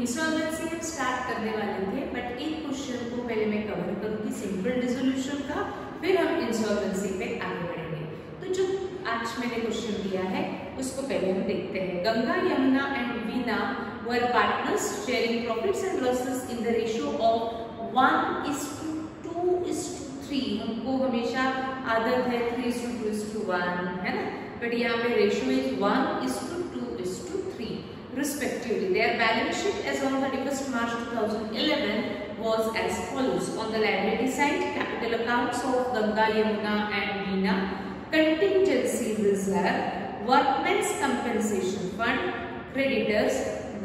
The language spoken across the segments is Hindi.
इंसॉल्वेंसी हम स्टार्ट करने वाले थे, बट एक क्वेश्चन को पहले मैं कवर करूंगी सिंपल डिसोल्यूशन का, फिर हम इंसॉल्वेंसी पे आगे बढ़ेंगे। तो जो आज मैंने क्वेश्चन दिया है उसको पहले हम देखते हैं। Ganga, Yamuna and Veena were partners sharing profits and losses in the ratio of 1:2:3। हमको हमेशा आदत है 3:2:1, है ना, बट यहाँ पे ratio is 1:2:3 respectively. Their balance sheet as on 31st March 2011 was as follows. On the liability side, capital accounts of Ganga, Yamuna and Veena, contingency reserve, workmen's compensation fund, creditors,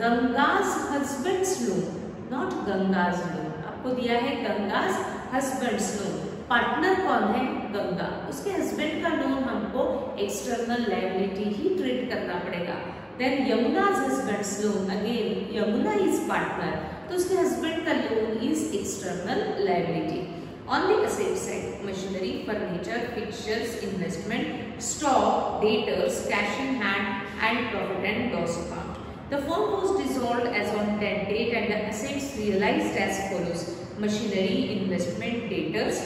Ganga's husband's loan, not Ganga's loan. आपको दिया है Ganga's husband's loan. पार्टनर कौन है? गंगा, उसके हस्बैंड का लोन हमको एक्सटर्नल लायबिलिटी ही ट्रीट करना पड़ेगा। Then Yamuna's husband's loan, again Yamuna is partner, तो उसके husband का loan is external liability. On the asset side, machinery, furniture, fixtures, investment, stock, debtors, cash in hand, and profit and loss account. The firm was dissolved as on that date, and the assets realized as follows: machinery, investment, debtors.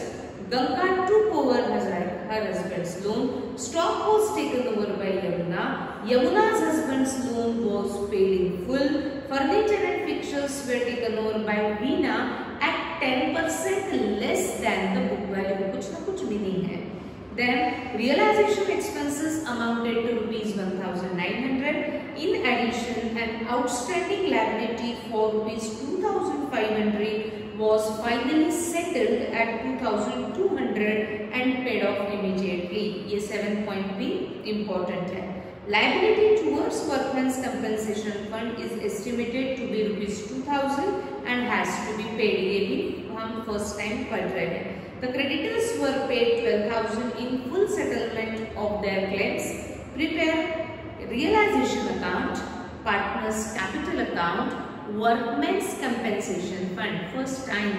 Ganga took over her husband's loan. Stock was taken over by Yamuna. Yamuna's husband's loan was paid in full. Furniture and fixtures were taken over by Veena at 10% less than the book value. कुछ ना कुछ meaning है. Then realization expenses amounted to rupees 1,900. In addition, an outstanding liability for rupees 2,500 was finally settled at 2,200 and paid off immediately. ये 7 point भी important है. Liability towards workmen's compensation fund is estimated to be rupees 2,000 and has to be paid. ये भी हम first time पढ़ रहे हैं. The creditors were paid 12,000 in full settlement of their claims. Prepare realization account, partners capital account, workmen's compensation fund. First time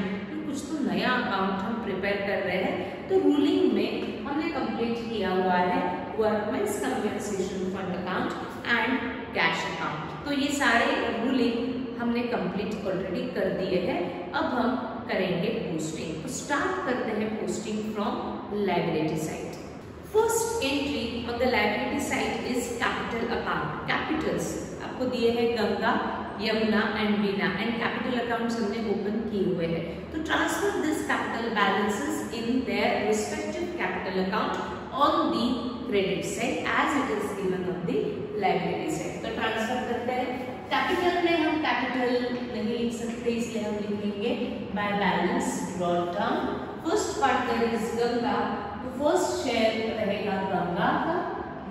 कुछ तो नया अकाउंट हम प्रिपेयर कर रहे हैं, तो रूलिंग में हमने कंप्लीट किया हुआ है workmen's compensation fund account and cash account. तो ये सारे रूलिंग हमने कंप्लीट ऑलरेडी कर दिए हैं. अब हम करेंगे पोस्टिंग. तो स्टार्ट करते हैं posting from liability side. First entry on the liability side is capital account. Capitals आपको दिए हैं Ganga, Yamuna and Veena, and capital accounts हमने ओपन किए हुए हैं. तो transfer this capital balances in their respective capital account on the credit side as it is given on the liability side. तो ट्रांसफर करते हैं. कैपिटल में हम कैपिटल नहीं लिख सकते, इसलिए हम लिखेंगे by balance brought down. First partner is Ganga, तो फर्स्ट शेयर रहेगा गंगा का.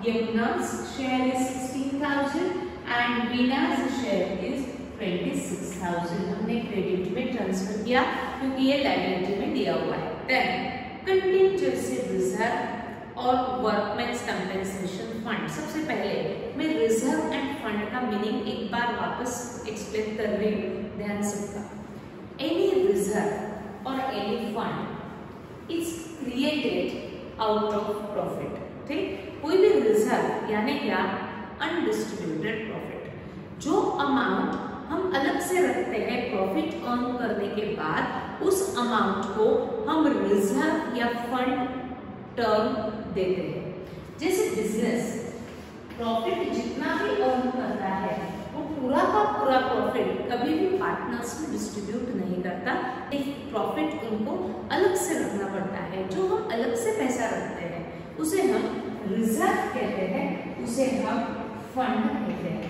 Yumna's share is 16,000 and Veena's share is 26,000. हमने क्रेडिट में ट्रांसफर किया क्योंकि ये लायबिलिटी में दिया हुआ है. Then कंटिंजेंसी रिजर्व और वर्कमेंस कंपेंसेशन फंड. सबसे पहले मैं रिजर्व एंड फंड का मीनिंग एक बार वापस एक्सप्लेन कर रही हूँ, ध्यान सबका. एनी रिजर्व और any fund is created out of profit. ठीक, कोई भी रिजर्व यानी क्या? Undistributed profit. जो अमाउंट हम अलग से रखते हैं प्रॉफिट अर्न करने के बाद, उस अमाउंट को हम रिजर्व या फंड टर्म देते हैं. जैसे बिजनेस प्रॉफिट जितना भी अर्न करता है वो पूरा का पूरा प्रॉफिट कभी भी पार्टनर्स में डिस्ट्रीब्यूट नहीं करता. एक प्रॉफिट उनको अलग से रखना पड़ता है. जो हम अलग से पैसा रखते हैं उसे हम रिजर्व कहते हैं, उसे हम फंड कहते हैं.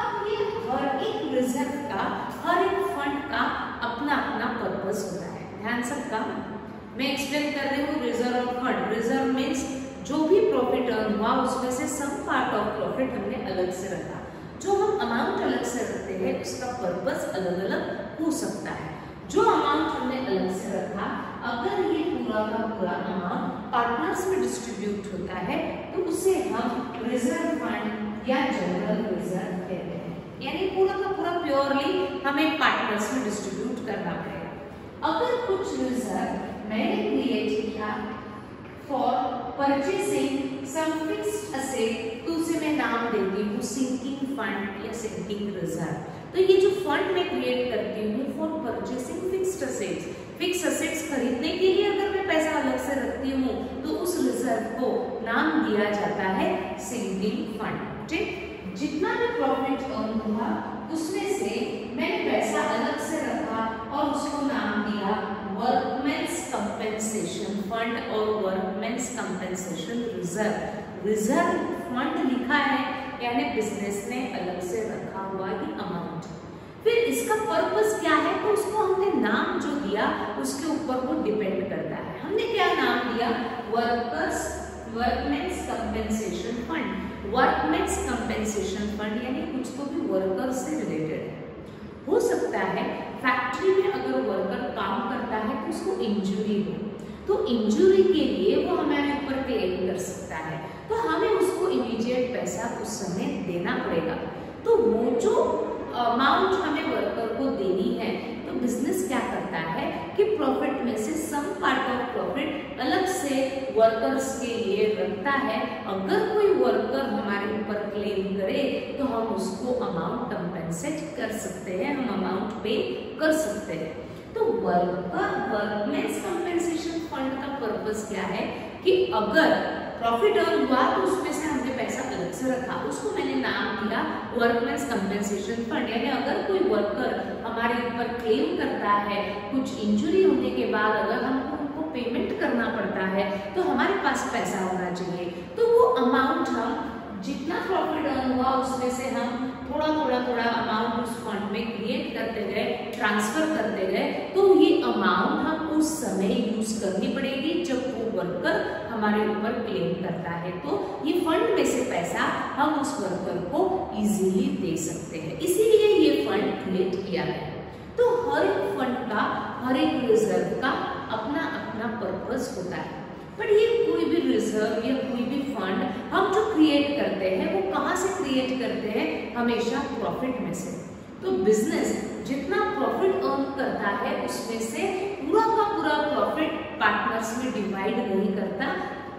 अब ये हर एक रिजर्व का, हर एक फंड का अपना अपना पर्पस होता है. ध्यान सबका. मैं एक्सप्लेन कर रही हूँ रिजर्व और फंड. रिजर्व मीन्स जो भी प्रॉफिट अर्न हुआ उसमें से सम पार्ट ऑफ प्रॉफिट हमने अलग से रखा. जो हम अमाउंट अलग से रखते हैं उसका पर्पस अलग अलग हो सकता है. जो अगर ये पूरा का पूरा अमाउंट पार्टनर्स में डिस्ट्रीब्यूट होता है तो उसे हम रिजर्व फंड या जनरल रिजर्व कहते हैं। यानी पूरा का पूरा प्योरली हमें पार्टनर्स में डिस्ट्रीब्यूट करना पड़ेगा। अगर कुछ रिजर्व मैंने क्रिएट किया for purchasing some fixed asset, तो उसे मैं नाम देती हूँ सिंकिंग फंड या सिंकिंग रिजर्व। तो ये जो फंड मैं क्रिएट करती हूँ for purchasing fixed assets, fix assets खरीदने के लिए अगर मैं पैसा अलग से रखती हूँ तो उस रिजर्व को नाम दिया जाता है सिंकिंग फंड। ठीक, जितना भी प्रॉफिट अर्न हुआ उसमें से मैंने पैसा अलग से रखा और उसको नाम दिया वर्कमेंस कंपेंसेशन फंड और workmen's compensation reserve. Reserve fund लिखा है यानी बिजनेस ने अलग से रखा हुआ ही अमाउंट। फिर इसका पर्पस क्या है, तो उसको हमने नाम जो दिया उसके ऊपर वो डिपेंड करता है। हमने क्या नाम दिया, workmen's compensation fund. Workmen's compensation fund यानी कुछ तो भी वर्कर से रिलेटेड है। हो सकता है फैक्ट्री में अगर वर्कर काम करता है तो उसको इंजरी हो, तो इंजरी के लिए वो हमारे ऊपर क्लेम कर सकता है, तो हमें उसको इमीडिएट पैसा उस समय देना पड़ेगा। तो वो जो अमाउंट हमें वर्कर को देनी है, तो बिजनेस क्या करता है कि प्रॉफिट में से सम पार्ट ऑफ प्रॉफिट अलग से वर्कर्स के लिए रखता है। अगर कोई वर्कर हमारे ऊपर क्लेम करे तो हम उसको अमाउंट कंपेंसेट कर सकते हैं, हम अमाउंट पे कर सकते हैं। तो वर्कमेंस कंपेंसेशन फंड का पर्पस क्या है कि अगर प्रॉफिट अर्न हुआ तो उसमें से हमने पैसा अलग से रखा, उसको मैंने नाम दिया वर्कमेंस कंपेंसेशन फंड। यानी अगर कोई वर्कर हमारे ऊपर क्लेम करता है, कुछ इंजरी होने के बाद अगर हमको उनको पेमेंट करना पड़ता है तो हमारे पास पैसा होना चाहिए। तो वो अमाउंट हम जितना प्रॉफिट अर्न हुआ उसमें से हम थोड़ा अमाउंट उस फंड में क्रिएट करते गए, ट्रांसफर करते गए, तो ये अमाउंट हम उस समय यूज करनी पड़ेगी जब वो वर्कर हमारे ऊपर क्लेम करता है। तो ये फंड में से पैसा हम उस वर्कर को इजीली दे सकते हैं, इसीलिए ये फंड क्रिएट किया है। तो हर एक फंड का, हर एक रिजर्व का अपना अपना पर्पस होता है। बट ये कोई भी रिजर्व या कोई भी फंड हम जो क्रिएट करते हैं वो कहाँ से क्रिएट करते हैं, हमेशा प्रॉफिट में से। तो बिजनेस जितना प्रॉफिट अर्न करता है उसमें से पूरा का पूरा प्रॉफिट पार्टनर्स में डिवाइड नहीं करता,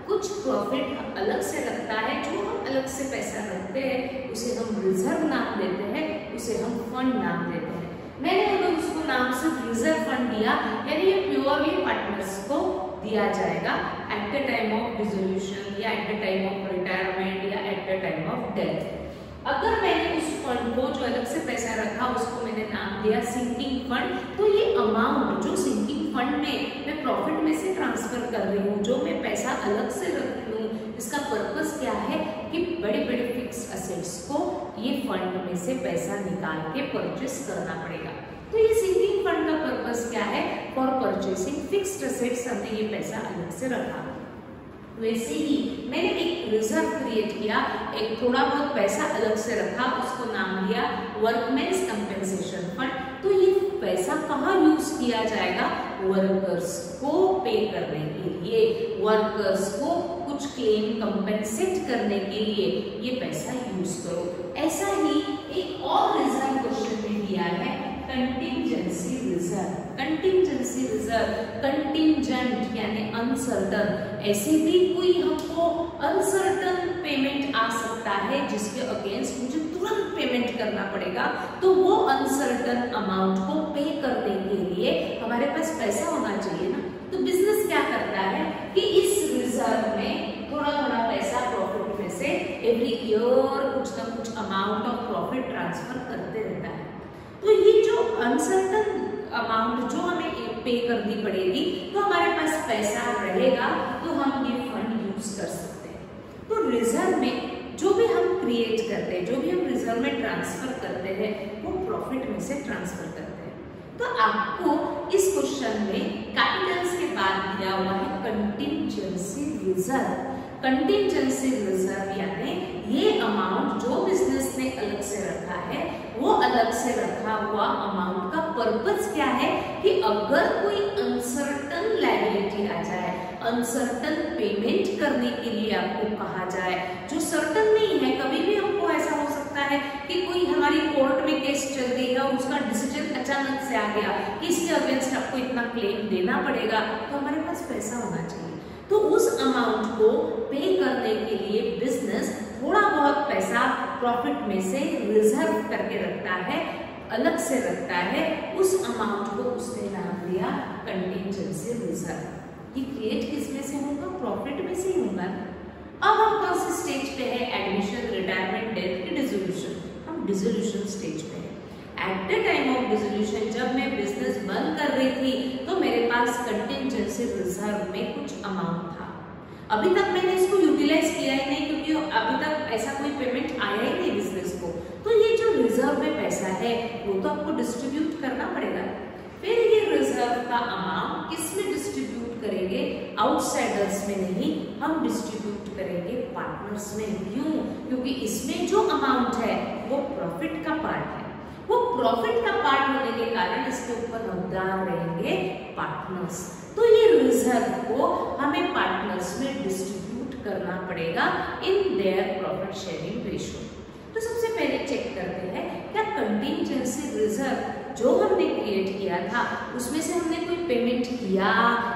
कुछ प्रॉफिट अलग से रखता है। जो हम अलग से पैसा रखते हैं उसे हम रिजर्व नाम देते हैं, उसे हम फंड नाम देते हैं। मैंने अगर उसको नाम सिर्फ रिजर्व फंड दिया यानी ये प्योरली पार्टनर्स को दिया जाएगा at the time of dissolution या at the time of retirement या at the time of death. अगर मैंने उस फंड को जो अलग से पैसा रखा उसको मैंने नाम दिया सिंकिंग फंड, तो ये अमाउंट जो सिंकिंग फंड में मैं प्रॉफिट में से ट्रांसफर कर रही हूँ, जो मैं पैसा अलग से रख रही हूँ, इसका पर्पस क्या है कि बड़े बड़े फिक्स एसेट्स को ये फंड में से पैसा निकाल के परचेस करना पड़ेगा। तो ये सिंकिंग फंड का पर्पस क्या है, फॉर परचेसिंग फिक्स्ड एसेट्स हमने ये पैसा अलग से रखा। वैसे ही मैंने एक रिजर्व क्रिएट किया, एक थोड़ा बहुत पैसा अलग से रखा, उसको नाम दिया वर्कमेंस कंपेंसेशन फंड। तो ये पैसा कहाँ यूज किया जाएगा, वर्कर्स को पे करने के लिए, वर्कर्स को कुछ क्लेम कंपेंसेट करने के लिए ये पैसा यूज करो। ऐसा ही एक और रिजर्व क्वेश्चन में दिया है contingency reserve. Contingency reserve, contingent यानी अनसर्टन, ऐसे भी कोई हमको अनसर्टन पेमेंट आ सकता है जिसके अगेंस्ट मुझे तुरंत पेमेंट करना पड़ेगा, तो वो अनसर्टन अमाउंट को पे करने के लिए हमारे पास पैसा होना चाहिए ना। तो बिजनेस क्या करता है कि इस रिजर्व में थोड़ा पैसा प्रॉफिट में से एवरी ईयर कुछ ना कुछ अमाउंट ऑफ प्रॉफिट ट्रांसफर करते रहता है। तो ये जो अनसर्टन अमाउंट जो हमें पे करनी पड़ेगी, तो हमारे पास पैसा रहेगा तो हम ये फंड यूज कर सकते हैं। तो रिजर्व में जो भी हम क्रिएट करते हैं, जो भी हम रिजर्व में ट्रांसफर करते हैं, वो प्रॉफिट में से ट्रांसफर करते हैं। तो आपको इस क्वेश्चन में कैपिटल्स के बाद दिया हुआ है कंटिंजेंसी रिजर्व। कंटिंजेंसी रिजर्व यानी ये अमाउंट जो बिजनेस ने अलग से रखा है, वो अलग से रखा हुआ अमाउंट का पर्पस क्या है कि अगर कोई अनसर्टन लायबिलिटी अनसर्टन पेमेंट करने के लिए आपको कहा जाए, जो सर्टन नहीं है। कभी भी हमको ऐसा हो सकता है कि कोई हमारी कोर्ट में केस चल रही है और उसका डिसीजन अचानक से आ गया कि इसके अगेंस्ट आपको इतना क्लेम देना पड़ेगा, तो हमारे पास पैसा होना चाहिए। तो उस अमाउंट को पे करने के लिए बिजनेस थोड़ा बहुत पैसा प्रॉफिट में से रिजर्व करके रखता है, अलग से रखता है। उस अमाउंट को उसने नाम दिया कंटिंजेंसी रिजर्व। ये क्रिएट किस में से होगा? प्रॉफिट में से ही होगा। अब हम कौन से स्टेज पे है? Admission, retirement, death, dissolution. हम डिसोल्यूशन स्टेज पे है। Eight the time of dissolution, जब मैं बिजनेस बंद कर रही थी तो मेरे पास कंटिंजेंसी रिजर्व में कुछ अमाउंट था। अभी तक मैंने इसको यूटिलाइज किया ही नहीं, क्योंकि अभी तक ऐसा कोई पेमेंट आया ही नहीं बिजनेस को। तो ये जो रिजर्व में पैसा है वो तो आपको डिस्ट्रीब्यूट करना पड़ेगा। फिर ये रिजर्व का अमाउंट किसमें डिस्ट्रीब्यूट करेंगे? आउटसाइडर्स में नहीं, हम डिस्ट्रीब्यूट करेंगे पार्टनर्स में। क्यों? क्योंकि इसमें जो अमाउंट है वो प्रॉफिट का पार्ट है। वो प्रॉफिट का पार्ट होने के कारण इसके ऊपर हकदार रहेंगे पार्टनर्स। तो ये रिजर्व को हमें पार्टनर्स में डिस्ट्रीब्यूट करना पड़ेगा in their profit sharing ratio. तो सबसे पहले चेक करते हैं क्या कंटिंजेंसी रिजर्व जो हमने क्रिएट किया था उसमें से हमने कोई पेमेंट किया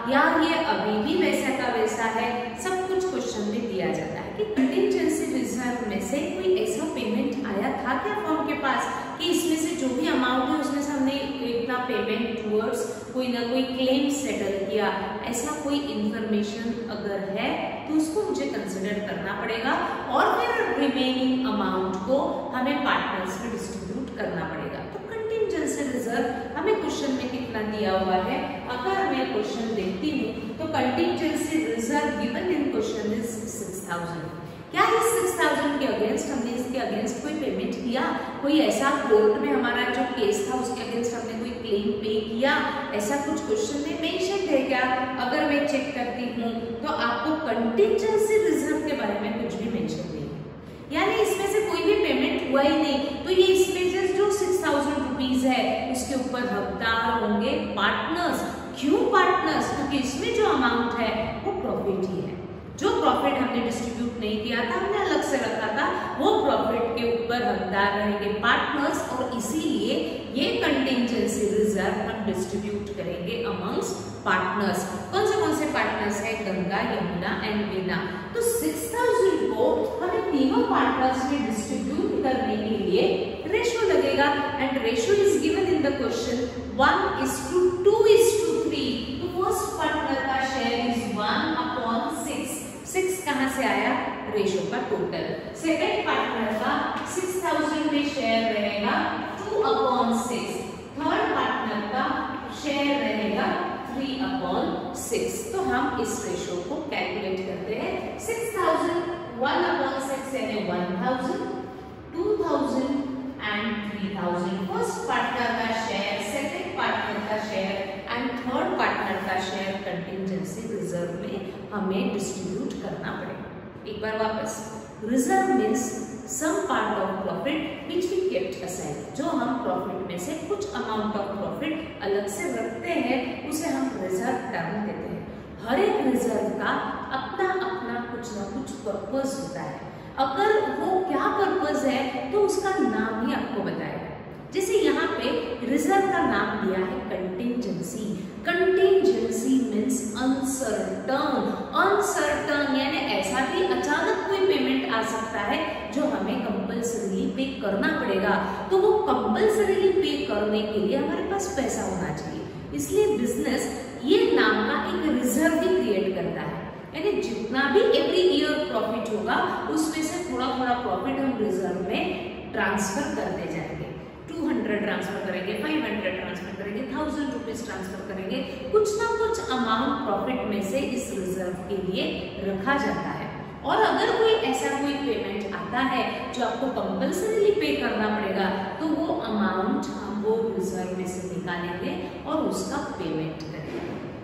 या ये अभी भी वैसा का वैसा है। सब कुछ क्वेश्चन में दिया जाता है कि कंटिंजेंसी रिजर्व में से कोई ऐसा पेमेंट आया था क्या फर्म के पास कि इसमें से जो भी अमाउंट है उसमें से हमने इतना पेमेंट टुवर्ड्स कोई ना कोई क्लेम सेटल किया। ऐसा कोई इंफॉर्मेशन अगर है तो उसको मुझे कंसिडर करना पड़ेगा और फिर रिमेनिंग अमाउंट को हमें पार्टनर्स में डिस्ट्रीब्यूट करना पड़ेगा। तो कंटिंजेंसी रिजर्व हमें क्वेश्चन में कितना दिया हुआ है? अगर मैं क्वेश्चन देखती हूँ तो contingency reserve given in question is 6000। क्या इस 6000 के अगेंस्ट हमने इसके अगेंस्ट कोई पेमेंट किया? कोई ऐसा कोर्ट में हमारा जो केस था उसके अगेंस्ट हमने कोई क्लेम पे किया? ऐसा कुछ क्वेश्चन में मेंशन है क्या? अगर मैं चेक करती हूँ तो आपको कंटिंजेंसी रिजर्व के बारे में कुछ भी मेंशन नहीं है, यानी इसमें से कोई भी पेमेंट हुआ ही नहीं। तो ये इसमें जो 6000 रुपीज है उसके ऊपर हकदार होंगे पार्टनर्स। क्यों पार्टनर्स? क्योंकि इसमें जो अमाउंट है वो प्रॉफिट ही है। जो प्रॉफिट हमने डिस्ट्रीब्यूट नहीं किया था, हमने अलग से रखा था, वो प्रॉफिट के ऊपर हकदार रहेंगे पार्टनर्स। और इसीलिए ये कंटिंजेंसी रिजर्व हम डिस्ट्रीब्यूट करेंगे अमंग्स पार्टनर्स। कौन से पार्टनर्स है? गंगा, यमुना एंड वीना। तो 6000 को हमें तीनों पार्टनर्स में डिस्ट्रीब्यूट करने के लिए रेशियो लगेगा and ratio is given in the question 1:2:3। तो फर्स्ट पार्टनर का शेयर इज 1/6। 6 कहां से आया? रेशियो का टोटल। सेकंड पार्टनर का 6000 में शेयर रहेगा 2/6। थर्ड पार्टनर का शेयर रहेगा 3/6। तो हम इस रेशियो को कैलकुलेट करते हैं। 6000 1/6 यानी 1000, 2000 एंड 3000। फर्स्ट पार्टनर का शेयर, सेकंड पार्टनर का शेयर एंड थर्ड पार्टनर का शेयर कंटिंजेंसी रिजर्व में हमें डिस्ट्रीब्यूट करना पड़ेगा। एक बार वापस, reserve means some part of profit which we kept aside. जो हम प्रॉफिट में से कुछ अमाउंट ऑफ प्रॉफिट अलग से रखते हैं उसे हम रिजर्व टर्म देते हैं। हर एक रिजर्व का अपना अपना कुछ ना कुछ पर्पस होता है। अगर वो क्या पर्पस है तो उसका नाम ही आपको बताएगा। जैसे यहाँ पे रिजर्व का नाम दिया है contingency. Contingency means uncertain. Uncertain यानी ऐसा भी अचानक कोई पेमेंट आ सकता है जो हमें कंपल्सरीली पे करना पड़ेगा। तो वो कंपल्सरीली पे करने के लिए हमारे पास पैसा होना चाहिए। इसलिए बिजनेस ये नाम का एक रिजर्व भी क्रिएट करता है, यानी जितना भी एवरी ईयर प्रॉफिट होगा उसमें से थोड़ा थोड़ा प्रॉफिट हम रिजर्व में ट्रांसफर करते जाएंगे। 200 ट्रांसफर करेंगे, 500 ट्रांसफर करेंगे, 1000 रुपीज ट्रांसफर करेंगे। कुछ ना कुछ अमाउंट प्रॉफिट में से इस रिजर्व के लिए रखा जाता है। और अगर कोई ऐसा कोई पेमेंट आता है जो आपको कंपल्सरीली पे करना पड़ेगा तो वो अमाउंट हम वो रिजर्व में से निकालेंगे और उसका पेमेंट करेंगे।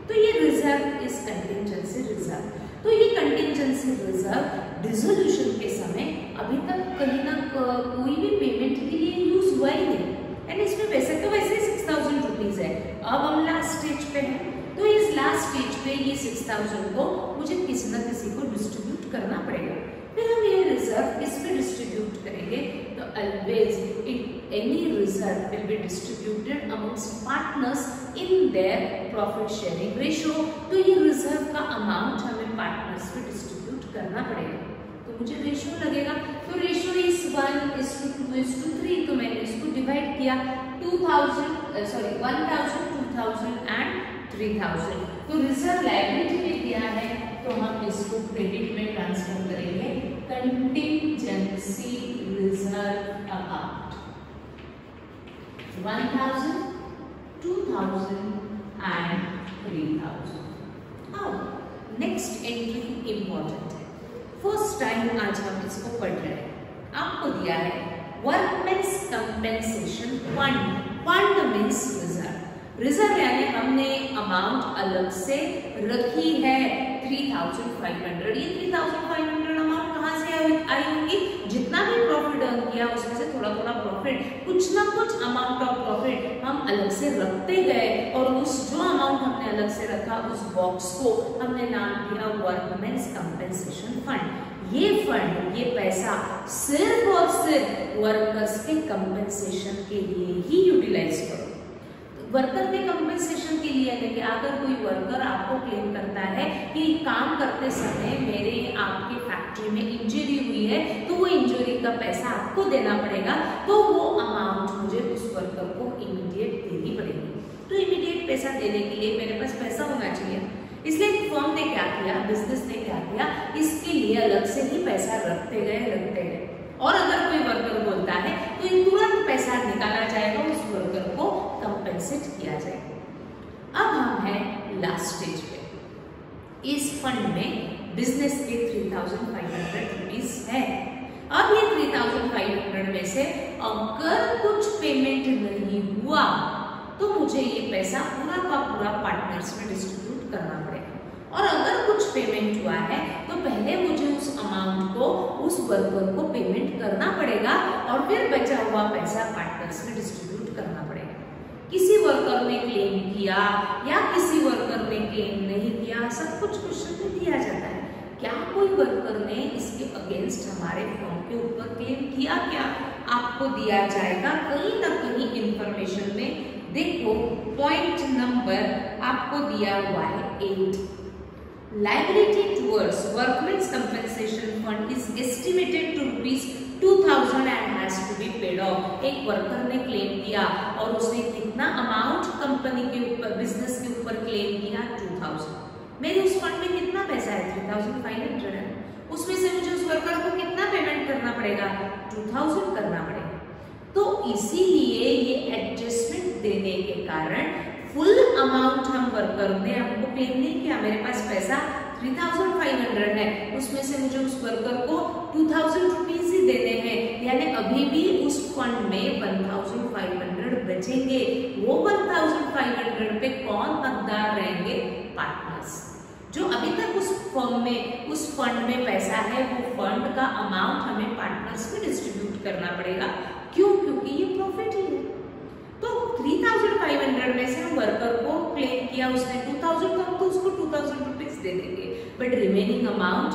तो ये रिजर्व इज कंटिंजेंसी रिजर्व। तो ये कंटिंजेंसी रिजर्व डिसोल्यूशन के समय अभी तक कहीं ना कोई भी पेमेंट के लिए यूज हुआ ही नहीं, एंड इसमें वैसे तो वैसे 6000 रुपीज है। अब हम लास्ट स्टेज पे हैं, तो इस लास्ट स्टेज पे ये 6000 को मुझे किसी न किसी को डिस्ट्रीब्यूट करना पड़ेगा। फिर हम ये रिजर्व किसमें डिस्ट्रीब्यूट करेंगे, तो always any reserve will be distributed amongst partners in their profit sharing ratio. तो ये रिजर्व का अमाउंट हमें पार्टनर्स में डिस्ट्रीब्यूट करना पड़ेगा। तो मुझे रेशियो लगेगा, तो रेशियो इज 1:2:3। तो मैंने इसको डिवाइड किया 1000, 2000 एंड 3000। तो रिजर्व लायबिलिटी में दिया है, तो हम इसको क्रेडिट में ट्रांसफर करेंगे, कंटिजेंसी रिजर्व अकाउंट 1000, 2000 एंड 3000। अब नेक्स्ट एंट्री इंपॉर्टेंट है, फर्स्ट टाइम आज हम इसको पढ़ रहे हैं। आपको दिया है workmen's compensation fund. Fund means reserve. Reserve यानी हमने अमाउंट अलग से रखी है 3500। ये 3500 अमाउंट कहाँ से आई होगी, जितना भी प्रॉफिट अर्न किया उसमें से थोड़ा थोड़ा प्रॉफिट, कुछ ना कुछ अमाउंट ऑफ प्रॉफिट हम अलग से रखते गए, और उस जो अमाउंट हमने अलग से रखा उस बॉक्स को हमने नाम दिया वर्कमेंस कंपेंसेशन फंड। ये फंड, ये पैसा सिर्फ और सिर्फ वर्कर्स के कंपेंसेशन के लिए ही यूटिलाइज करो। वर्कर के कंपेंसेशन के लिए है कि अगर कोई वर्कर आपको क्लेम करता है कि काम करते समय मेरे आपके फैक्ट्री में इंजरी हुई है, तो वो इंजरी का पैसा आपको देना पड़ेगा, तो वो अमाउंट मुझे उस वर्कर को इमीडिएट देनी पड़ेगी। तो इमीडिएट पैसा देने के लिए मेरे पास पैसा होना चाहिए, इसलिए फर्म ने क्या किया, बिजनेस ने क्या किया, इसके लिए अलग से ही पैसा रखते गए। और अगर कोई वर्कर बोलता है तो ये तुरंत पैसा निकाला जाएगा, उस वर्कर को कंपेंसेट किया जाएगा। अब हम हैं लास्ट स्टेज पे। इस फंड में बिजनेस के 3500 रुपीज है। अब ये 3500 में से अगर कुछ पेमेंट नहीं हुआ तो मुझे ये पैसा पूरा का पूरा पार्टनर्स में डिस्ट्रीब्यूट करना पड़ेगा। और अगर कुछ पेमेंट हुआ है तो पहले मुझे उस अमाउंट को उस वर्कर को पेमेंट करना पड़ेगा, और फिर बचा हुआ पैसा पार्टनर्स में डिस्ट्रीब्यूट करना पड़ेगा। किसी वर्कर ने क्लेम किया या किसी वर्कर ने क्लेम नहीं किया, सब कुछ क्वेश्चन में दिया जाता है। क्या कोई वर्कर ने इसके अगेंस्ट हमारे फर्म के ऊपर क्लेम किया, क्या आपको दिया जाएगा कहीं ना कहीं इंफॉर्मेशन में। देखो पॉइंट नंबर आपको दिया हुआ है 8। Liability towards workmen's compensation fund is estimated to ₹2000 and has to be paid off। एक वर्कर ने क्लेम किया और उसने कितना अमाउंट कंपनी के ऊपर, बिजनेस के ऊपर क्लेम किया 2000। मेरे उस फंड में कितना पैसा है 3500 है, उसमें से मुझे उस वर्कर को कितना पेमेंट करना पड़ेगा 2000 करना पड़ेगा। तो इसीलिए ये एडजस्टमेंट देने के कारण फुल अमाउंट हम वर्कर ने हमको क्लेम नहीं किया। मेरे पास पैसा 3500 है, उसमें से मुझे उस वर्कर को 2000 रुपीज ही देने हैं, यानी अभी भी उस फंड में 1500 बचेंगे। वो 1500 पे कौन हकदार रहेंगे, पार्टनर्स। जो अभी तक उस फर्म में, उस फंड में पैसा है, वो फंड का अमाउंट हमें पार्टनर्स में डिस्ट्रीब्यूट करना पड़ेगा। क्यों? क्योंकि ये प्रॉफिट ही है। तो 3500 में से हम वर्कर को क्लेम किया उसने 2000, तो हम तो उसको 2000 रुपीज दे देंगे, बट रिमेनिंग अमाउंट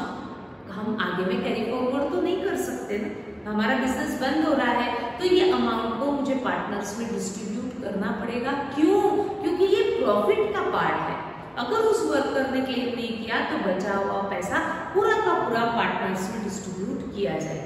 हम आगे में कैरी फॉरवर्ड तो नहीं कर सकते ना। हमारा बिजनेस बंद हो रहा है, तो ये अमाउंट को मुझे पार्टनर्स में डिस्ट्रीब्यूट करना पड़ेगा। क्यों? क्योंकि ये प्रॉफिट का पार्ट है। अगर उस वर्कर ने क्लेम नहीं किया तो बचा हुआ पैसा पूरा का पूरा पार्टनर्स में डिस्ट्रीब्यूट किया जाए।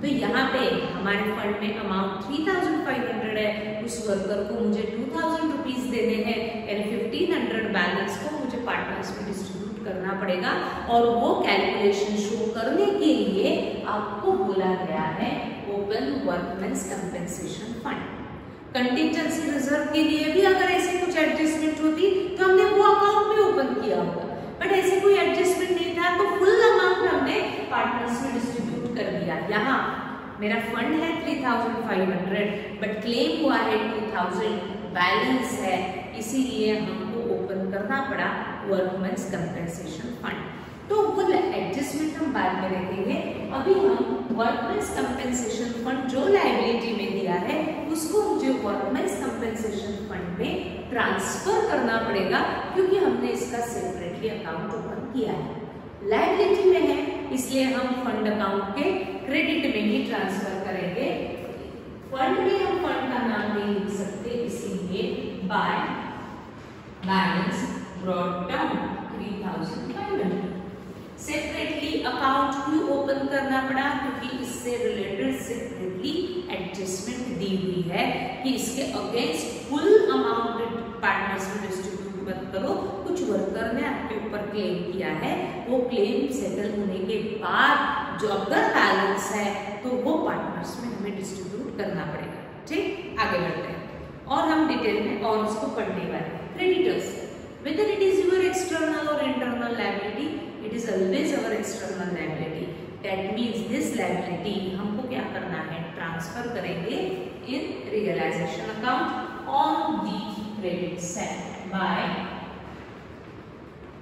तो यहाँ पे हमारे फंड में अमाउंट 3500 है, उस वर्कर को मुझे 2000 रुपीज देने हैं, यानी 1500 बैलेंस को मुझे पार्टनर्स में डिस्ट्रीब्यूट करना पड़ेगा। और वो कैलकुलेशन शो करने के लिए आपको बोला गया है open workmen's compensation fund. Contingency reserve के लिए भी अगर ऐसे कुछ एडजस्टमेंट होती तो हमने वो अकाउंट भी ओपन किया होगा, बट ऐसे कोई एडजस्टमेंट नहीं था, तो फुल अमाउंट हमने पार्टनर्स में डिस्ट्रीब्यूट कर दिया। यहाँ मेरा फंड है 3500, बट क्लेम हुआ है 2000, बैलेंस है, इसीलिए हमको ओपन करना पड़ा वर्कमेंस कंपेंसेशन फंड। तो वो एडजस्टमेंट हम बाद में देखेंगे। अभी हम वर्कमेंस कंपेंसेशन फंड जो लायबिलिटी में दिया है उसको मुझे वर्कमेंस कंपेंसेशन फंड में ट्रांसफर करना पड़ेगा, क्योंकि हमने इसका इसका सेपरेटली अकाउंट ओपन किया है। लायबिलिटी में है इसलिए हम फंड अकाउंट के क्रेडिट में ही ट्रांसफर करेंगे। फंड में हम फंड का नाम नहीं लिख सकते, इसीलिए by balance brought down 3500। Separately account क्यों ओपन करना पड़ा? क्योंकि इससे रिलेटेड सेपरेटली एडजस्टमेंट दी हुई है कि इसके अगेंस्ट फुल अमाउंट पार्टनर्स में डिस्ट्रीब्यूट मत करो। कुछ वर्कर ने आपके ऊपर क्लेम किया है, वो क्लेम सेटल होने के बाद जो अगर बैलेंस है तो वो पार्टनर्स में हमें डिस्ट्रीब्यूट करना पड़ेगा। ठीक, आगे बढ़ते हैं और हम डिटेल में और उसको पढ़ने वाले हैं। Creditors, whether it is your external or internal liability, it is always our external liability. That means this liability हमको क्या करना है? ट्रांसफर करेंगे in realization account on the credit side by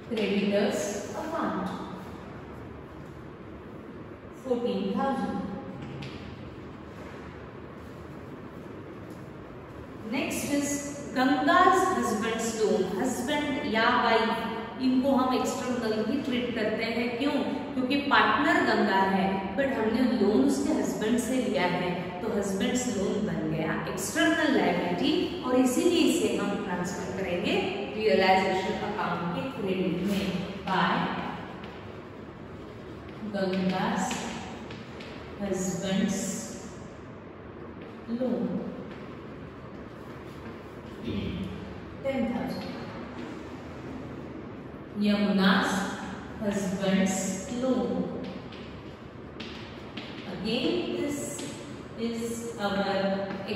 creditors account 14,000. Next is गंगा's husband's loan. Husband या वाइफ इनको हम एक्सटर्नल ही ट्रीट करते हैं। क्यों? क्योंकि पार्टनर गंगा है बट हमने लोन उसके हस्बैंड से लिया है तो हस्बैंड्स लोन बन गया एक्सटर्नल लायबिलिटी और इसीलिए इसे हम ट्रांसफर करेंगे रियलाइजेशन अकाउंट के क्रेडिट में bye गंगा's husband's loan 10,000. Yamuna's husband's loan. Again, this is our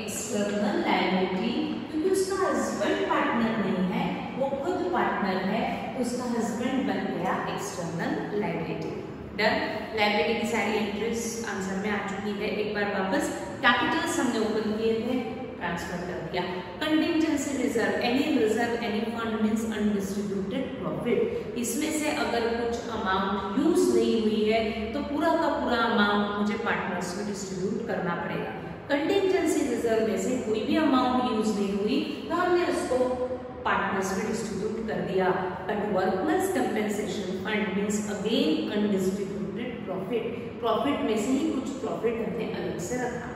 external liability क्योंकि उसका हस्बैंड पार्टनर नहीं है, वो खुद पार्टनर है तो उसका हस्बैंड बन गया एक्सटर्नल लायबिलिटी। डन। लायबिलिटी की सारी एंट्रीज आंसर में आ चुकी है। एक बार वापस कैपिटल्स हमने ओपन किए थे, ट्रांसफर कर दिया। Contingency reserve, any fund means undistributed profit. इसमें से अगर कुछ अमाउंट यूज नहीं हुई है तो पूरा का पूरा अमाउंट मुझे पार्टनर्स में डिस्ट्रीब्यूट करना पड़ेगा। कंटिंजेंसी रिजर्व में से कोई भी अमाउंट यूज नहीं हुई तो हमने उसको पार्टनर्स में डिस्ट्रीब्यूट कर दिया। But workmen's compensation fund means again undistributed profit, profit में से ही कुछ प्रॉफिट हमने अलग से रखा।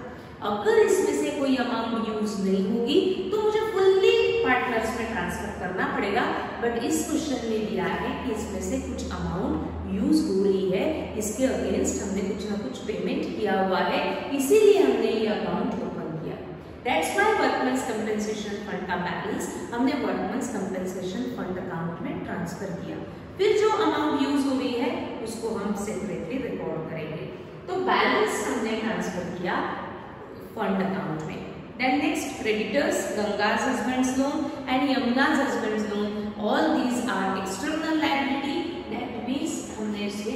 अगर इसमें से कोई अमाउंट यूज नहीं होगी तो मुझे फुल्ली पार्टनर्स में ट्रांसफर करना पड़ेगा। बट इस क्वेश्चन में दिया है कि इसमें से कुछ अमाउंट यूज हो रही है, इसके अगेंस्ट हमने कुछ ना कुछ पेमेंट किया हुआ है, इसीलिए हमने ये अकाउंट ओपन किया। That's why workmen's compensation fund का बैलेंस हमने वर्कमेंस कंपेंसेशन फंड अकाउंट में ट्रांसफर किया। फिर जो अमाउंट यूज हो रही है उसको हम सेपरेटली रिकॉर्ड करेंगे। तो बैलेंस हमने ट्रांसफर किया फंड अकाउंट में। Then next, creditors, Ganga's husband's loan and Yamuna's husband's loan. All these are external liability. That means हमने इसे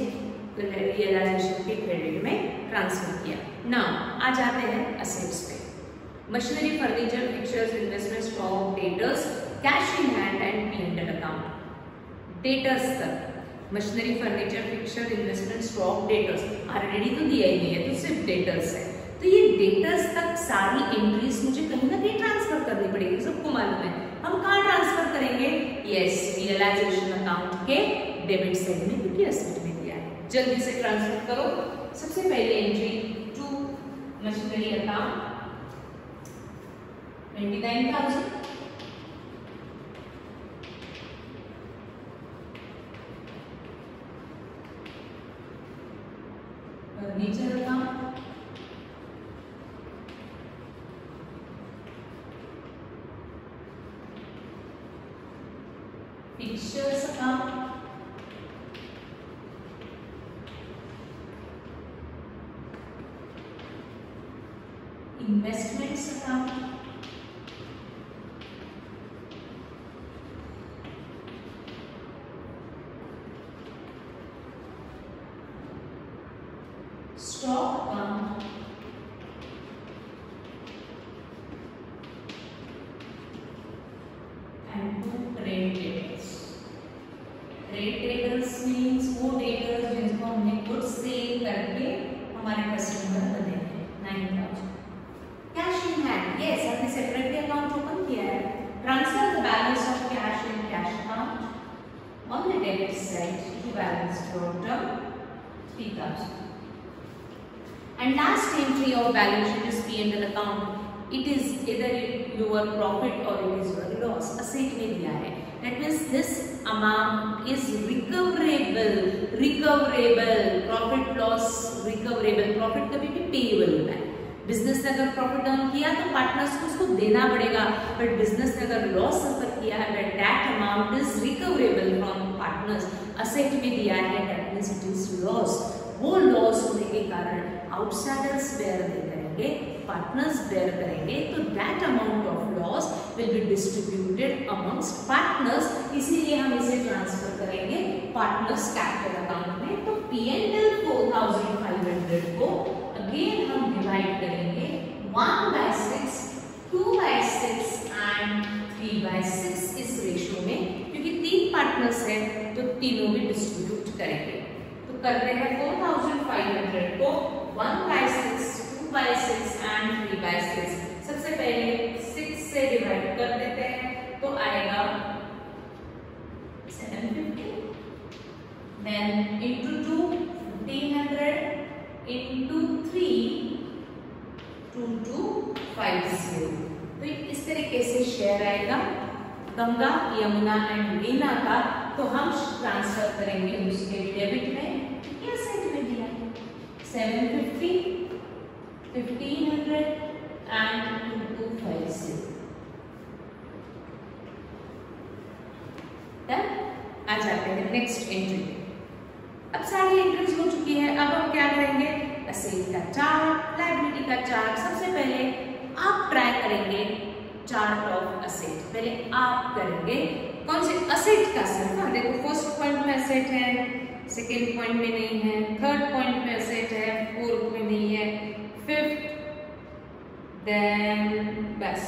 रियलाइजेशन के क्रेडिट में ट्रांसफर किया। Now आ जाते हैं असेट्स पे। Machinery, furniture, fixtures, investment, stock, debtors, cash in hand and P&L account. Debtors तक machinery, furniture, fixture, investment, stock, debtors already तो दिया ही है तो सिर्फ डेटर्स है। तो ये डेटर्स तक सारी एंट्रीज मुझे कहीं ना कहीं ट्रांसफर करनी पड़ेगी, सबको मालूम है। हम कहाँ ट्रांसफर करेंगे? यस, रियलाइजेशन अकाउंट के डेबिट साइड में, क्योंकि एसेट में दिया है। जल्दी से ट्रांसफर करो। सबसे पहले entry to machinery account 29,000। Furniture account Fixtures account, investments account, stock account, and two trade tables. Trade tables means वो टेबल्स जिनको हमने गुड्स सेल करके हमारे कस्टमर बने हैं। 9,000। कैश इन हैंड, यस हमने सेपरेटली अकाउंट ओपन किया है। Transfer the balance of cash in cash account debt side to balance short term 3000. And last entry of balance sheet is P&L account. It is either your profit or it is your loss. Asset में दिया है. That means this amount is recoverable. Profit loss recoverable. Profit कभी भी payable होता है. बिजनेस ने अगर प्रॉफिट अर्न किया तो पार्टनर्स को उसको देना पड़ेगा, बट बिजनेस ने अगर लॉस सफर किया है that amount is recoverable from partners. Asset में दिया है that means it is loss. वो लॉस होने के कारण आउटसाइडर्स बेयर करेंगे, पार्टनर्स बेयर करेंगे, तो that amount of loss will be distributed amongst partners. इसीलिए हम इसे ट्रांसफर करेंगे पार्टनर्स कैपिटल अकाउंट में. तो P&L 4500 को अगेन हम डिवाइड करेंगे 1/6, 2/6 एंड 3/6 इस रेशियो में, क्योंकि 3 पार्टनर्स हैं तो तीनों में डिस्ट्रीब्यूट करेंगे. तो करते हैं 4500 को 1/6, 2/6 एंड 3/6. सबसे पहले 6 से डिवाइड कर देते हैं तो आएगा 750, देन इनटू 2 1500, into 3 2250. तो इस तरीके से शेयर आएगा गंगा, यमुना एंड रीना का. तो हम ट्रांसफर करेंगे उसके डेबिट में या सेट में दिया है 750, 1500 एंड 2250. तब आ जाते हैं नेक्स्ट एंट्री. अब सारी एंट्रीज हो चुकी है. अब हम क्या करेंगे, असेट का चार्ट, लायबिलिटी का चार्ट. सबसे पहले आप ट्राई करेंगे चार्ट ऑफ असेट. पहले आप करेंगे कौन से असेट का सर. देखो फर्स्ट पॉइंट में असेट है, सेकेंड पॉइंट में नहीं है, थर्ड पॉइंट में असेट है, फोर्थ में नहीं है, फिफ्थ, देन बस.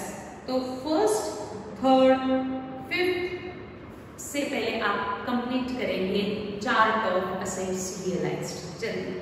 तो फर्स्ट, थर्ड, फिफ्थ से पहले आप कंप्लीट करेंगे चार्ट ऑफ असेट्स रियलाइज्ड. चलिए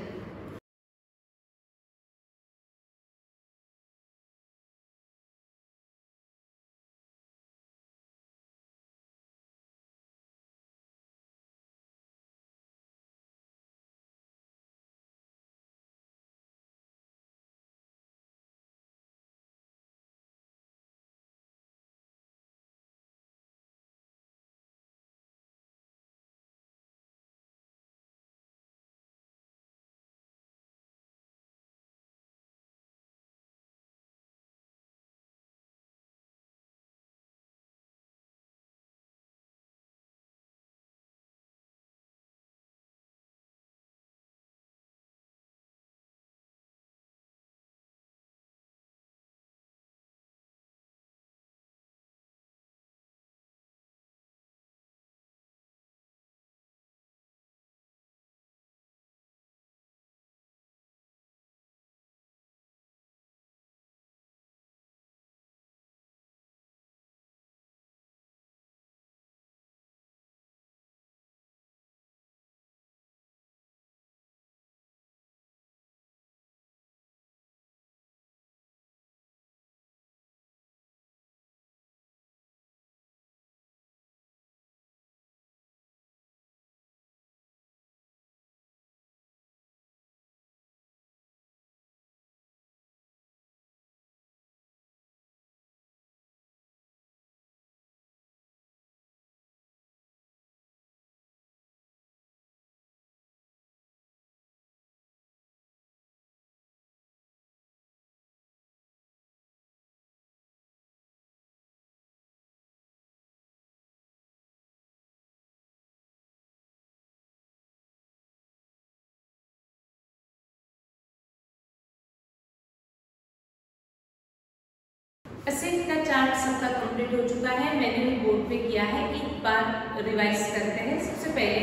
असेट का चार्ट सबका कंप्लीट हो चुका है. मैंने भी बोर्ड पे किया है, एक बार रिवाइज करते हैं. सबसे पहले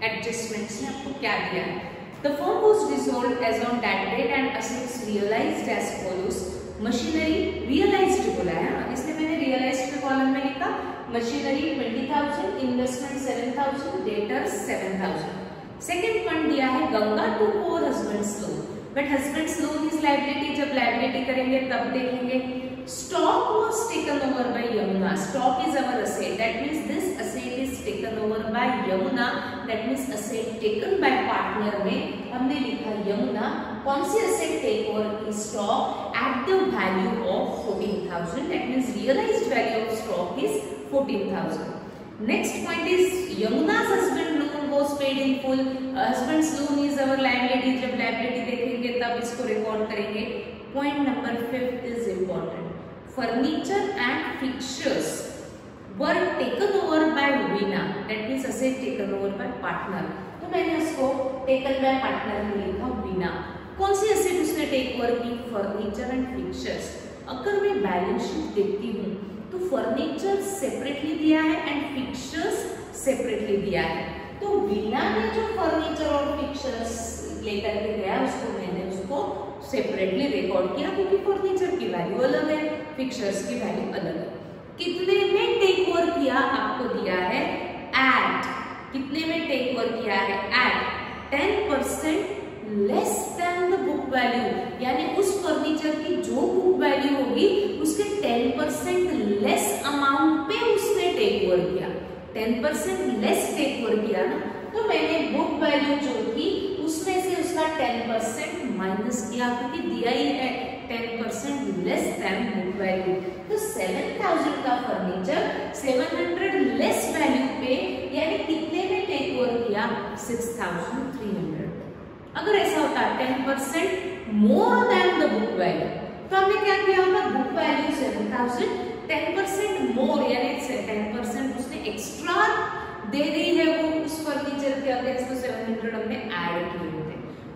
एडजस्टमेंट्स में आपको क्या दिया है. The firm was dissolved as on that date and assets realised as follows. Machinery realised बोला है, इसलिए मैंने रियलाइज्ड के कॉलम में लिखा machinery 20,000, investment 7,000, debtors 7,000. Second fund दिया है Ganga to for husband's loan, but husband's loan is liability. जब लायबिलिटी करेंगे तब देखेंगे. Stock was taken over by Yamuna. Stock is our asset. That means this asset is taken over over by Yamuna, that means asset taken by partner में हमने लिखा यमुना। कौन सी असेट टेक ओवर की? Stock at the value of 14,000, that means realised value of stock is 14,000। Next point is Yamuna's husband loan was paid in full. Husband's loan is our liability. जब liability देखेंगे तब इसको रिकॉर्ड करेंगे। Point number 5 is important. Furniture and fixtures were taken over by Veena. That means asset taken over by partner. तो मैंने उसको taken by partner में लिखा Veena। कौन सी asset उसने take over की? Furniture and fixtures। अगर मैं बैलेंस शीट देखती हूँ तो फर्नीचर सेपरेटली दिया है एंड फिक्सचर्स सेपरेटली दिया है। तो वीना ने जो फर्नीचर और फिक्सचर्स लेकर के गया मैंने उसको सेपरेटली रिकॉर्ड किया, क्योंकि फर्नीचर की वैल्यू अलग है, फिक्सचर्स की वैल्यू अलग है। कितने में टेक ओवर किया? आपको दिया है एट, कितने में टेक ओवर किया है? At 10% less than the book value, यानी उस फर्नीचर की जो बुक वैल्यू होगी उसके 10% लेस अमाउंट पे उसने टेक ओवर किया। 10% लेस टेक ओवर किया ना, तो मैंने बुक वैल्यू जो थी उसमें से उसका 10% माइनस किया, क्योंकि दिया ही है 10% लेस देन बुक वैल्यू। तो 7,000 का फर्नीचर 700 लेस वैल्यू पे, यानी कितने में टेक ओवर किया? 6,300। अगर ऐसा होता 10% more than the book value, तो हमने क्या किया होगा? बुक वैल्यू 7,000, 10% मोर यानी 10% उसने एक्स्ट्रा दे दी है वो उस फर्नीचर के अगेंस्ट, तो 700 हमने ऐड किए होते।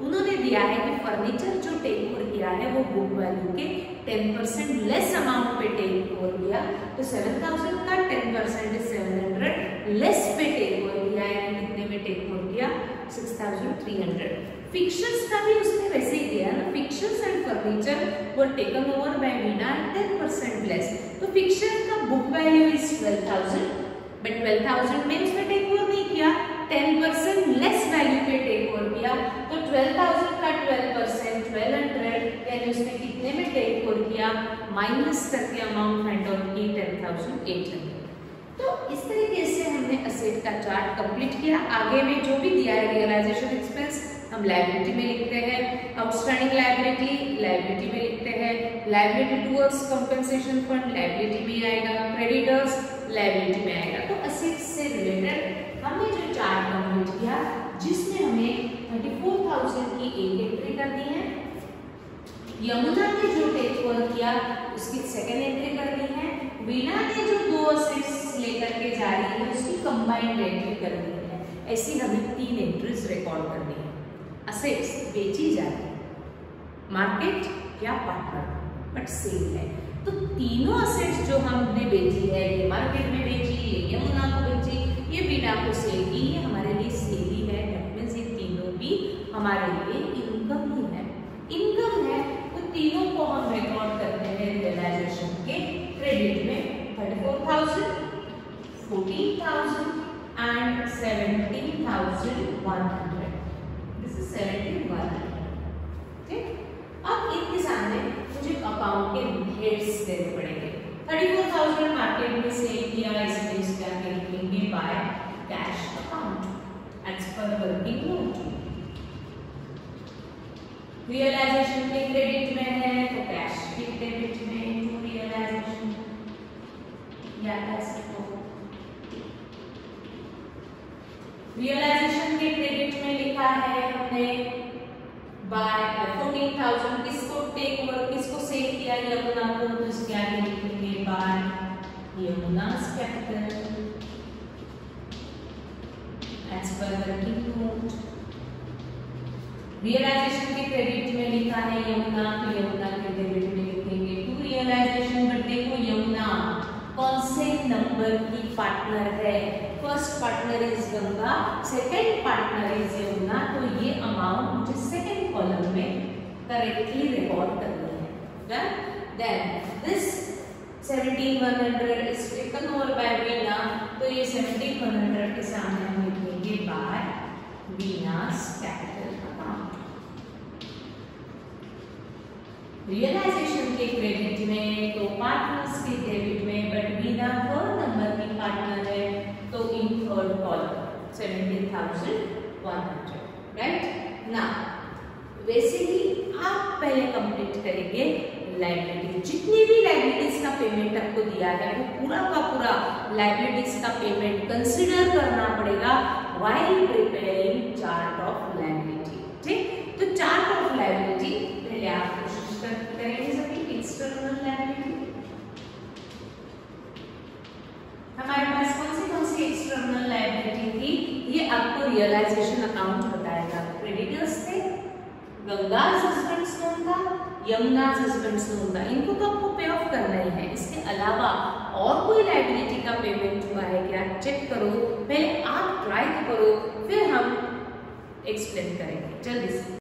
उन्होंने दिया है कि फर्नीचर जो टेक ओवर किया है वो बुक वैल्यू के 10% लेस अमाउंट पे टेक ओवर किया, तो 7,000 का 10% 700 लेस पे टेक ओवर किया, यानी कितने में टेक ओवर किया? 6,300। फिक्सचर्स का भी उसने वैसे ही दिया ना, fixtures and furniture were taken over by Veena at 10% less. तो फिक्सचर का बुक वैल्यू इज 12,000, बट 12,000 में उसने टेक ओवर नहीं किया, 10% लेस वैल्यू पे टेक ओवर किया। तो 12,000 का 12% 1200, यानी उसने कितने में टेक ओवर किया? माइनस करके अमाउंट फाइंड आउट की 10,800। तो इस तरीके से हमने असेट का चार्ट कंप्लीट किया। आगे में जो भी दिया है रियलाइजेशन एक्सपेंस हम लायबिलिटी में लिखते हैं, आउटस्टैंडिंग लायबिलिटी में लिखते हैं, liability towards compensation fund liability में आएगा, क्रेडिटर्स लायबिलिटी में आएगा। तो असेट से रिलेटेड हमने जो चार्ट कंप्लीट किया, जिसमें हमें 34,000 की एक एंट्री कर दी है, यमुना ने जो टेक ओवर किया उसकी सेकेंड एंट्री कर दी है, वीना ने जो दो असेट्स लेकर के जा रही है उसकी कंबाइंड एंट्री कर दी है। ऐसी हमें 3 एंट्रीज रिकॉर्ड करनी है। असेट्स बेची जा रही है, मार्केट या पार्टनर, बट सेल है। तो तीनों असेट्स जो हमने बेची है, ये मार्केट में बेची, ये यमुना को बेची, ये वीना को सेल की, ये हमारे लिए सेल ही है। दैट मींस ये तीनों भी हमारे लिए इनकम ही है। इनकम है तो तीनों को हम रिकॉर्ड करते हैं रियलाइजेशन के क्रेडिट में। 34,000, 14,000 एंड 17,100। 17,100। ठीक, अब इनके सामने मुझे अकाउंट के हेड्स देने पड़ेंगे। 34,000 मार्केट में सेल किया, इसमें इसका लिखेंगे by cash account as per working note. Realisation के क्रेडिट में है तो कैश के डेबिट में टू रियलाइजेशन, या ऐसे तो रियलाइजेशन के क्रेडिट में लिखा है हमने बाय 14,000, किसको टेक ओवर, किसको सेल किया? यमुना को, तो इसके आगे लिखेंगे by Yamuna's capital as per working note. Realisation के क्रेडिट में लिखा है यमुना, तो यमुना के डेबिट में लिखेंगे टू रियलाइजेशन। बट देखो यमुना कौन से नंबर की पार्टनर है? First partner is Ganga, second partner is Yamuna, तो ये अमाउंट मुझे सेकंड कॉलम में करेक्टली रिकॉर्ड करनी है। Then this 17,100 is taken over by Veena, तो ये 17,100 के सामने हम लिखेंगे by Veena's capital account. Realisation के क्रेडिट में तो पार्टनर्स के डेबिट में, बट वीना थर्ड नंबर की पार्टनर है, तो in third column 17,100, right. Now basically आप पहले कंप्लीट करेंगे लायबिलिटी। जितनी भी लायबिलिटीज का पेमेंट आपको दिया है वो पूरा का पूरा लायबिलिटीज का पेमेंट कंसीडर करना पड़ेगा while preparing chart of liability. ठीक, तो चार्ट ऑफ लायबिलिटी पहले आप कोशिश करेंगे सभी। एक्सटर्नल लायबिलिटी हमारे पास कौन सी एक्सटर्नल लायबिलिटी थी? ये आपको रियलाइजेशन अकाउंट बताएगा। क्रेडिटर्स थे, गंगा's हस्बैंड्स लोन था, यमुना's हस्बैंड्स लोन था, इनको तो आपको पे ऑफ करना ही है। इसके अलावा और कोई लायबिलिटी का पेमेंट हुआ है क्या चेक करो, पहले आप ट्राई करो, फिर हम एक्सप्लेन करेंगे जल्दी से।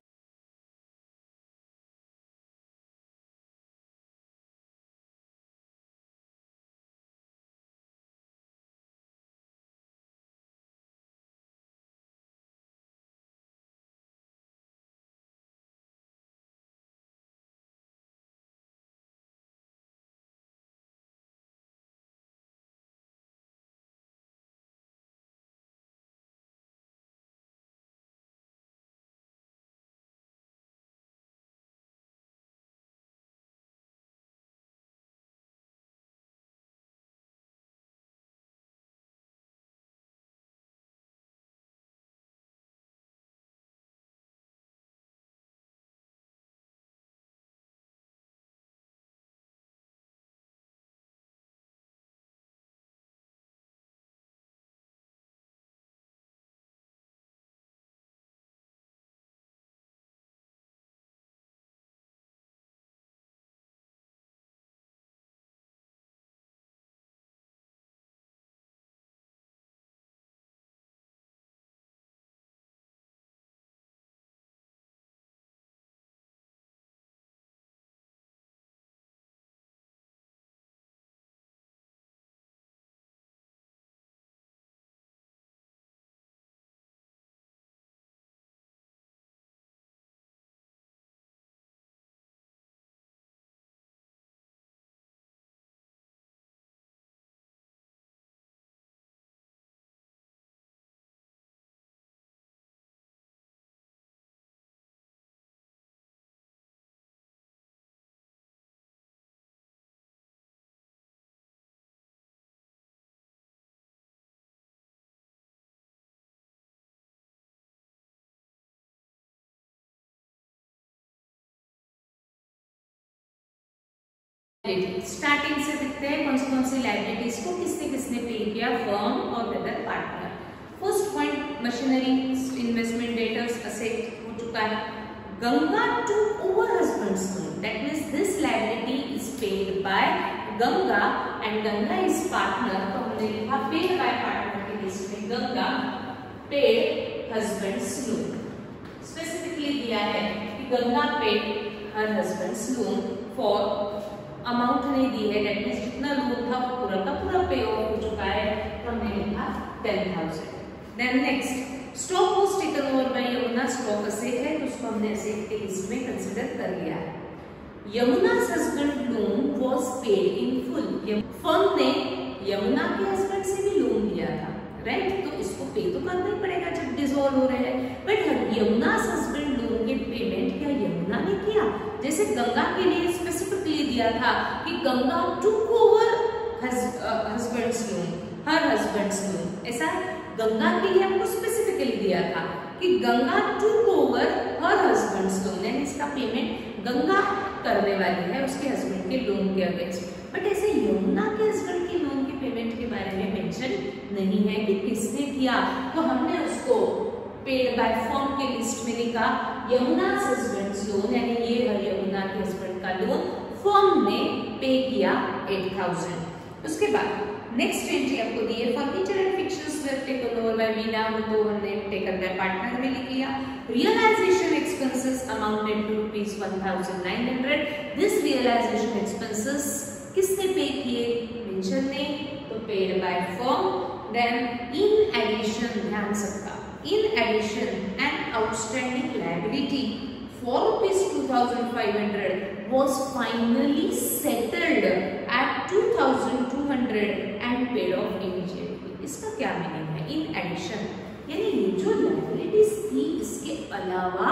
स्टार्टिंग से देखते हैं कौन सी लायबिलिटीज को किसने पे किया, फर्म और other partner. First point machinery investment debtors asset हो चुका है। Ganga to over husband's loan, that means this liability is paid by Ganga and Ganga is partner, तो हमने लिखा पेड बाय पार्टनर के केस में Ganga paid husband's loan. Specifically दिया है कि Ganga paid her husband's loan for amount नहीं दी है, दैट मींस जितना लोन था वो पूरा का पूरा पे ऑफ हो चुका है, तो हमने लिखा 10,000। Then next stock was taken over by Yamuna, stock asset है तो उसको हमने असेट के लिस्ट में कंसीडर कर लिया है। Yamuna's husband loan was paid in full, firm ने यमुना के हस्बैंड से भी लोन लिया था, राइट, तो इसको पे तो करना ही पड़ेगा जब डिसॉल्व हो रहे हैं। बट यमुना's हस्बैंड लोन के पेमेंट क्या यमुना ने किया? जैसे गंगा के लिए स्पेसिफिकली दिया था कि Ganga took over husband's loan, her husband's loan, ऐसा गंगा के लिए हमको स्पेसिफिकली दिया था कि Ganga took over her husband's loan, यानी इसका पेमेंट गंगा करने वाली है उसके हस्बैंड के लोन के अगेंस्ट। बट ऐसे यमुना के हस्बैंड के लोन के पेमेंट के बारे में मेंशन नहीं है कि किसने किया, तो हमने उसको पेड बाय फर्म के लिस्ट में लिखा यमुना's हस्बैंड्स लोन, यानी ये है यमुना के हस्बैंड का लोन, फर्म ने पे किया 8,000। उसके बाद नेक्स्ट एंट्री आपको दी है furniture and fixtures were taken over by Veena, तो हमने टेकन बाय पार्टनर में लिख लिया। Realisation expenses amounted to ₹1,900, this realisation expenses किसने पे किए मेंशन ने, तो paid by firm. Then in addition, ध्यान सबका, in addition an outstanding liability for ₹2,500 was finally settled at 2,200 and paid off immediately. इसका क्या मीनिंग है? इन एडिशन, यानी ये जो लायबिलिटीज थी इसके अलावा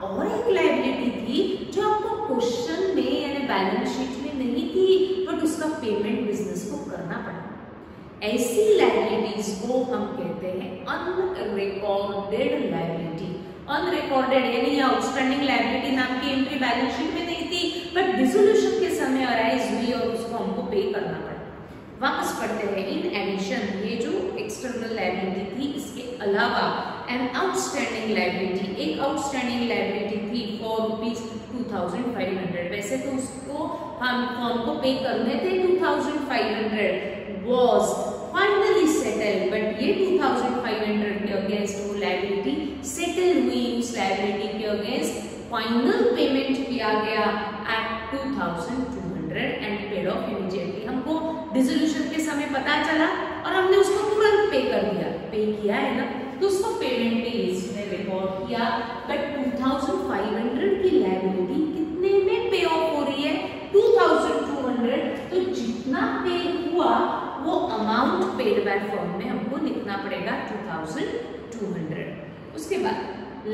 और एक लायबिलिटी थी जो आपको क्वेश्चन में यानी बैलेंस शीट में नहीं थी, बट उसका पेमेंट बिजनेस को करना पड़ा। ऐसी लायबिलिटीज को हम कहते हैं अनरिकॉर्डेड लायबिलिटी। अनरिकॉर्डेड यानी आउटस्टैंडिंग लायबिलिटी नाम की एंट्री बैलेंस शीट में नहीं थी, बट डिसोल्यूशन के समय अराइज हुई और उसको हमको पे करना पड़ा। वापस पढ़ते हैं, इन एडिशन, ये जो एक्सटर्नल लायबिलिटी थी इसके अलावा एन आउटस्टैंडिंग लायबिलिटी, एक आउटस्टैंडिंग लायबिलिटी थी फॉर ₹2500। वैसे तो उसको हम फॉर्म को पे करने थे 2500 was finally settled, बट ये 2500 के अगेंस्ट वो लायबिलिटी सेटल हुई, उस लायबिलिटी के अगेंस्ट फाइनल पेमेंट किया गया at 2200 and paid off immediately. हमको डिसोल्यूशन के समय पता चला और हमने उसको तुरंत पे कर दिया। पे किया है ना, तो उसको पेमेंट की लिस्ट में रिकॉर्ड किया, बट 2500 की लायबिलिटी कितने में पे ऑफ हो रही है? 2200। तो जितना पे हुआ वो अमाउंट पेड बाय फर्म में हमको लिखना पड़ेगा 2200। उसके बाद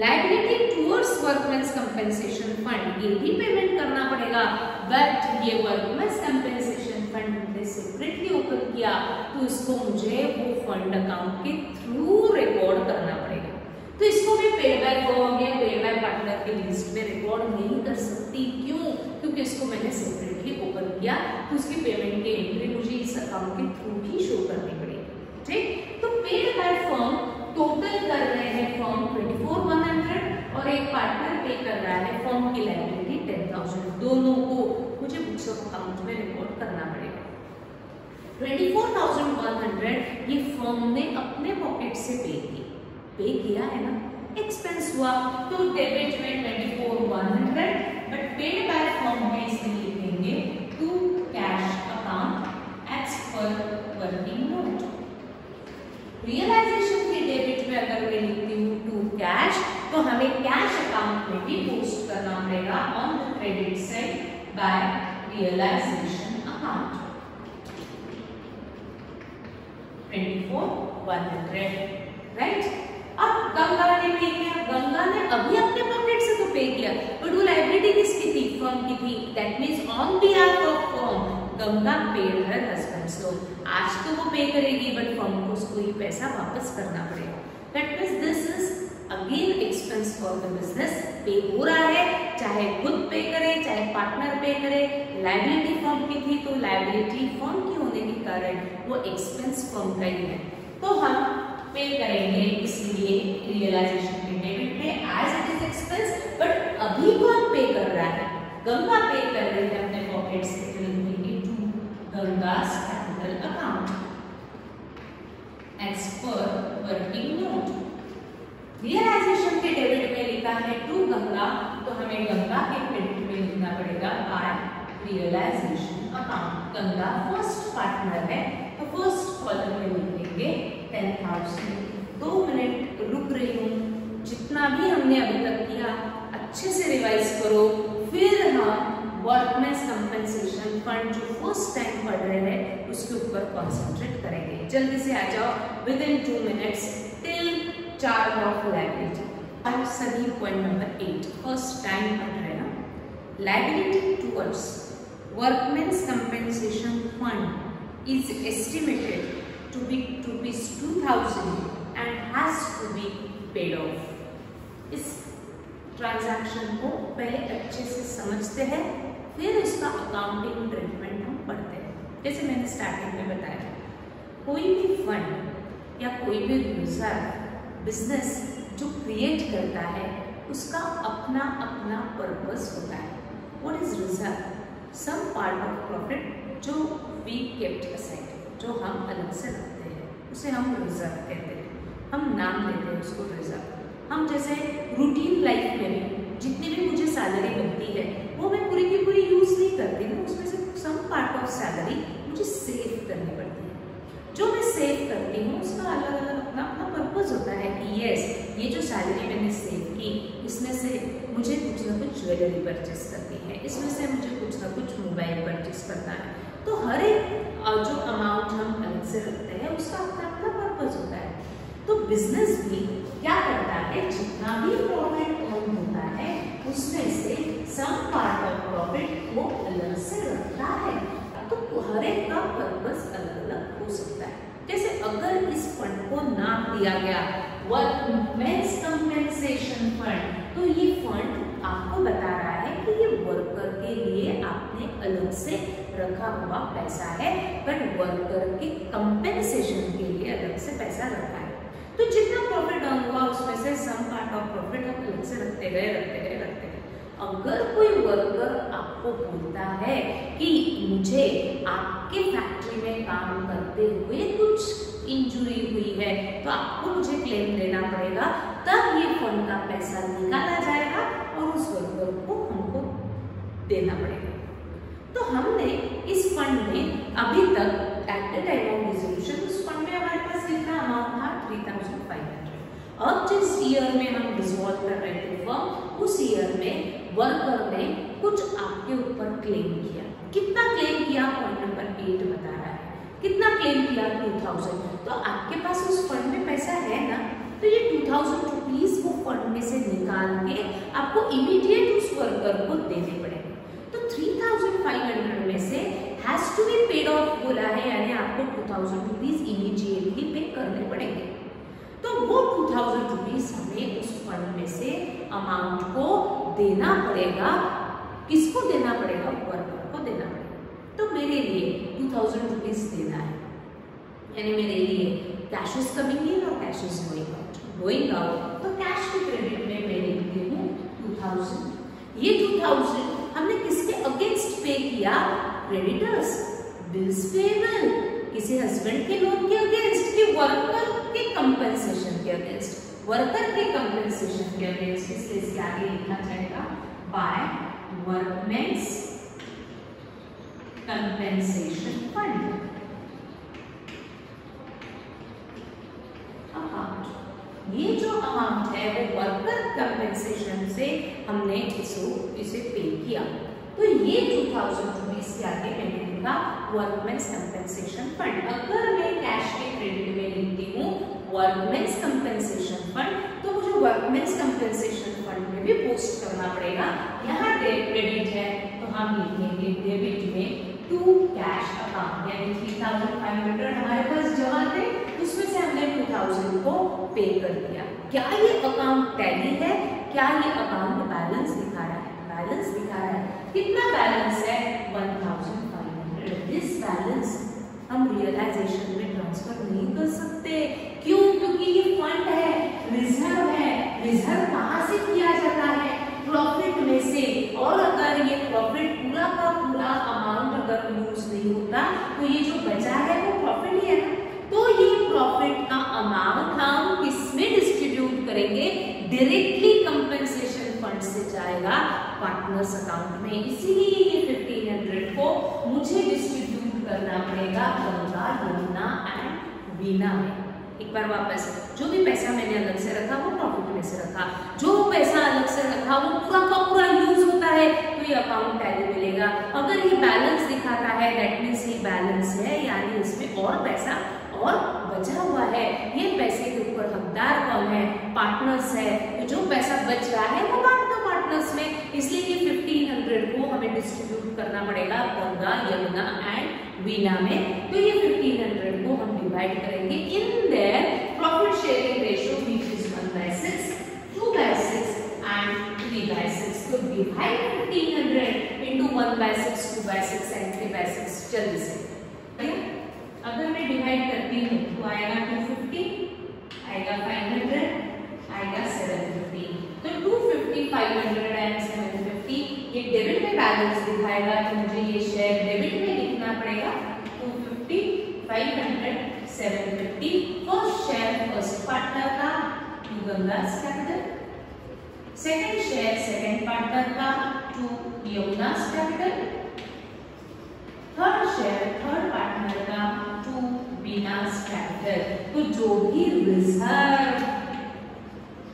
liability towards workmen's compensation fund, ये भी पेमेंट करना पड़ेगा, बट ये वर्कमेंस कंपेंसेशन फंड हमने सेपरेटली ओपन किया तो इसको मुझे वो फंड अकाउंट के थ्रू रिकॉर्ड करना पड़ेगा। तो इसको मैं पेड बाय फर्म या पेड बाय पार्टनर की लिस्ट में रिकॉर्ड नहीं कर सकती। क्यों? क्योंकि इसको मैंने सेपरेटली ओपन किया तो उसकी पेमेंट की एंट्री मुझे इस अकाउंट के थ्रू ही शो करनी पड़ेगी। ठीक, तो पेड बाय फर्म टोटल कर रहे हैं फर्म 24,100 और एक पार्टनर पे कर रहा है फर्म की लायबिलिटी 10,000। दोनों को मुझे बुक्स ऑफ अकाउंट में रिकॉर्ड करना पड़ेगा। 24,100 ये फर्म ने अपने पॉकेट से पे किया है ना, एक्सपेंस हुआ, तो डेबिट में 24,100, बट पेड बाय फर्म में इसमें लिखेंगे to cash account as per working note. Realisation के डेबिट में अगर मैं लिखती हूँ टू कैश, तो हमें कैश अकाउंट में भी पोस्ट करना पड़ेगा on the credit side by realisation account 24,100, right. अब गंगा ने पे किया, गंगा ने अभी अपने पॉकेट से तो पे किया, बट वो लायबिलिटी किसकी थी? फर्म की थी। That means on behalf of firm Ganga paid her husband. So आज तो वो पे करेगी, बट फर्म को उसको ये पैसा वापस करना पड़ेगा। That means this is again expense for the business. पे हो रहा है, चाहे खुद पे करे चाहे पार्टनर पे करे। लायबिलिटी फर्म की थी तो लायबिलिटी फर्म की होने के कारण वो एक्सपेंस फर्म का ही है, तो हम पे करेंगे, इसलिए रियलाइजेशन के डेबिट में as it is expense. But अभी कौन पे कर रहा है? गंगा पे कर रही है अपने पॉकेट से, तो लिखेंगे to Ganga's capital account as per working note. Realisation के डेबिट में लिखा है टू गंगा, तो हमें गंगा के क्रेडिट में लिखना पड़ेगा by realisation account. Ganga first partner है, तो फर्स्ट कॉलम में लिखेंगे 10,000। 2 मिनट रुक रही हूँ, जितना भी हमने अभी तक किया अच्छे से रिवाइज करो, फिर हम वर्कमेंस कंपेंसेशन फंड जो फर्स्ट टाइम पढ़ रहे हैं उसके ऊपर कॉन्सेंट्रेट करेंगे। जल्दी से आ जाओ, with in 2 minutes till chart of liability. अब सभी पॉइंट नंबर 8 फर्स्ट टाइम पढ़ रहे हैं ना। Liability towards workmen's compensation fund is estimated to be rupees 2,000 and has to be paid off। इस ट्रांजैक्शन को पहले अच्छे से समझते हैं, फिर उसका अकाउंटिंग ट्रीटमेंट हम पढ़ते हैं। जैसे मैंने स्टार्टिंग में बताया, कोई भी फंड या कोई भी रिजर्व बिजनेस जो क्रिएट करता है उसका अपना अपना पर्पस होता है। What is reserve? Some part of profit जो वी केप्ट असाइड, जो हम अलग से रखते हैं, उसे हम रिजर्व कहते हैं। हम नाम देते हैं उसको रिजर्व। हम जैसे रूटीन लाइफ में भी जितनी भी मुझे सैलरी मिलती है वो मैं पूरी की पूरी यूज नहीं करती हूँ, उसमें से सम पार्ट ऑफ सैलरी मुझे सेव करनी पड़ती है। जो मैं सेव करती हूँ उसका अलग अलग अपना अपना पर्पज होता है कि यस, ये जो सैलरी मैंने सेव की इसमें से मुझे कुछ ना कुछ ज्वेलरी परचेस करनी है, इसमें से मुझे कुछ ना कुछ मोबाइल परचेस करना है। तो हर एक जो अमाउंट हम अलग से रखते हैं उसका अपना अपना पर्पस होता है। तो बिजनेस भी क्या करता है, जितना भी प्रॉफिट अर्न होता है उसमें से सम पार्ट ऑफ प्रॉफिट वो अलग से रखता है। तो हर एक का पर्पस अलग अलग हो सकता है। जैसे अगर इस फंड को नाम दिया गया वर्कमेंस कंपेंसेशन फंड, तो ये फंड आपको बता रहा है कि ये वर्कर के लिए आपने अलग से रखा हुआ पैसा है, पर वर्कर के कंपेंसेशन के लिए अलग से पैसा रखा है। तो जितना प्रॉफिट अर्न हुआ उसमें से सम पार्ट ऑफ प्रॉफिट हम अलग से रखते गए। अगर कोई वर्कर आपको बोलता है कि मुझे आपके फैक्ट्री में काम करते हुए कुछ इंजरी हुई है तो आपको मुझे क्लेम देना पड़ेगा, तब ये फंड का पैसा निकाला जाएगा और उस वर्कर को हमको देना पड़ेगा। तो हमने इस फंड में अभी तक eight the time of dissolution उस फंड में हमारे पास कितना अमाउंट था 3500। अब जिस ईयर में हम डिसॉल्व कर रहे थे फर्म, उस ईयर में वर्कर ने कुछ आपके ऊपर क्लेम किया। कितना क्लेम किया, पॉइंट नंबर 8 बता रहा है। कितना क्लेम किया, 2000। तो आपके पास उस फंड में पैसा है ना, तो ये 2000 रुपीज वो फंड में से निकाल के आपको इमीडिएट उस वर्कर को देने पड़ेंगे। तो 3500 में से has to be paid off बोला है, यानी आपको 2000 रुपीज इमीडिएटली पे करने पड़ेंगे। तो वो 2000 रुपीज हमें उस फंड में से अमाउंट को देना पड़ेगा। किसको देना पड़ेगा, वर्कर को देना पड़ेगा। तो मेरे लिए 2000 रुपीज देना है, यानी मेरे लिए कैश इज कमिंग इन और कैश इज गोइंग आउट। तो कैश के क्रेडिट में मैं लिखती हूँ 2000। ये 2000 हमने किसके अगेंस्ट पे किया, क्रेडिटर्स, बिल्स पेएबल, किसी हस्बैंड के लोन के अगेंस्ट, कि वर्कर के कंपनसेशन के अगेंस्ट, वर्कर के कंपनसेशन के अगेंस्ट। इसलिए इसके आगे लिखा जाएगा bye workmen's compensation fund amount. ये जो अमाउंट है वो वर्कर कंपनसेशन से हमने इसे पे किया। तो ये 2000 रुपीज के आगे मैंने लिखा वर्कमेंस कंपनसेशन फंड। अगर मैं कैश के क्रेडिट में लिखती हूँ वर्कमेंस कंपनसेशन फंड, तो मुझे वर्कमेंस कंपनसेशन फंड में भी पोस्ट करना पड़ेगा। यहाँ क्रेडिट है तो हम लिखेंगे डेबिट में टू कैश अकाउंट, यानी 3500 हमारे पास जमा थे, उसमें से हमने 2000 को पे कर दिया। क्या ये अकाउंट टैली है, क्या ये अकाउंट बैलेंस दिखा रहा है, बैलेंस दिखा रहा है। कितना बैलेंस है, 1500। इस बैलेंस हम रियलाइजेशन में ट्रांसफर नहीं कर सकते। क्यों, क्योंकि ये फंड है, रिजर्व है। रिजर्व कहाँ से किया जाता है, प्रॉफिट में से। और अगर ये प्रॉफिट पूरा का पूरा अमाउंट अगर यूज नहीं होता तो ये जो बचा है वो प्रॉफिट ही है ना। तो ये प्रॉफिट का अमाउंट हम किसमें डिस्ट्रीब्यूट करेंगे, डायरेक्टली कंपनसेशन फंड से जाएगा पार्टनर्स अकाउंट में। इसीलिए ये 1500 को मुझे डिस्ट्रीब्यूट करना पड़ेगा गंगा, यमुना एंड वीना में। एक बार वापस, जो भी पैसा मैंने अलग से रखा वो प्रॉफिट में से रखा, जो पैसा अलग से रखा वो पूरा का पूरा यूज होता है तो ये अकाउंट टैली मिलेगा। अगर ये बैलेंस दिखाता है दैट मींस ये बैलेंस है, यानी इसमें और पैसा और बचा हुआ है। ये पैसे के ऊपर हकदार कौन है, पार्टनर्स है। तो जो पैसा बच रहा है वो बांट दो पार्टनर्स में। इसलिए ये 1500 को हमें डिस्ट्रीब्यूट करना पड़ेगा गंगा, यमुना एंड वीना में। तो ये 1500 को हम डिवाइड करेंगे in their profit sharing ratio which is 1/6, 2/6 and 3/6। तो डिवाइड 1500 इनटू 1/6, 2/6 एंड 3/6। जल्दी से अगर मैं डिवाइड करती हूँ तो आएगा 250, आएगा 500, आएगा 750। तो 250, 500 एंड 750 ये डेबिट में बैलेंस दिखाएगा। तो मुझे ये शेयर डेबिट में लिखना पड़ेगा 250, 500, 750। फर्स्ट शेयर फर्स्ट पार्टनर का to Ganga's capital, second share second partner का to Yamuna's capital, third share third partner का टू वीनास कैपिटल। तो जो भी रिजर्व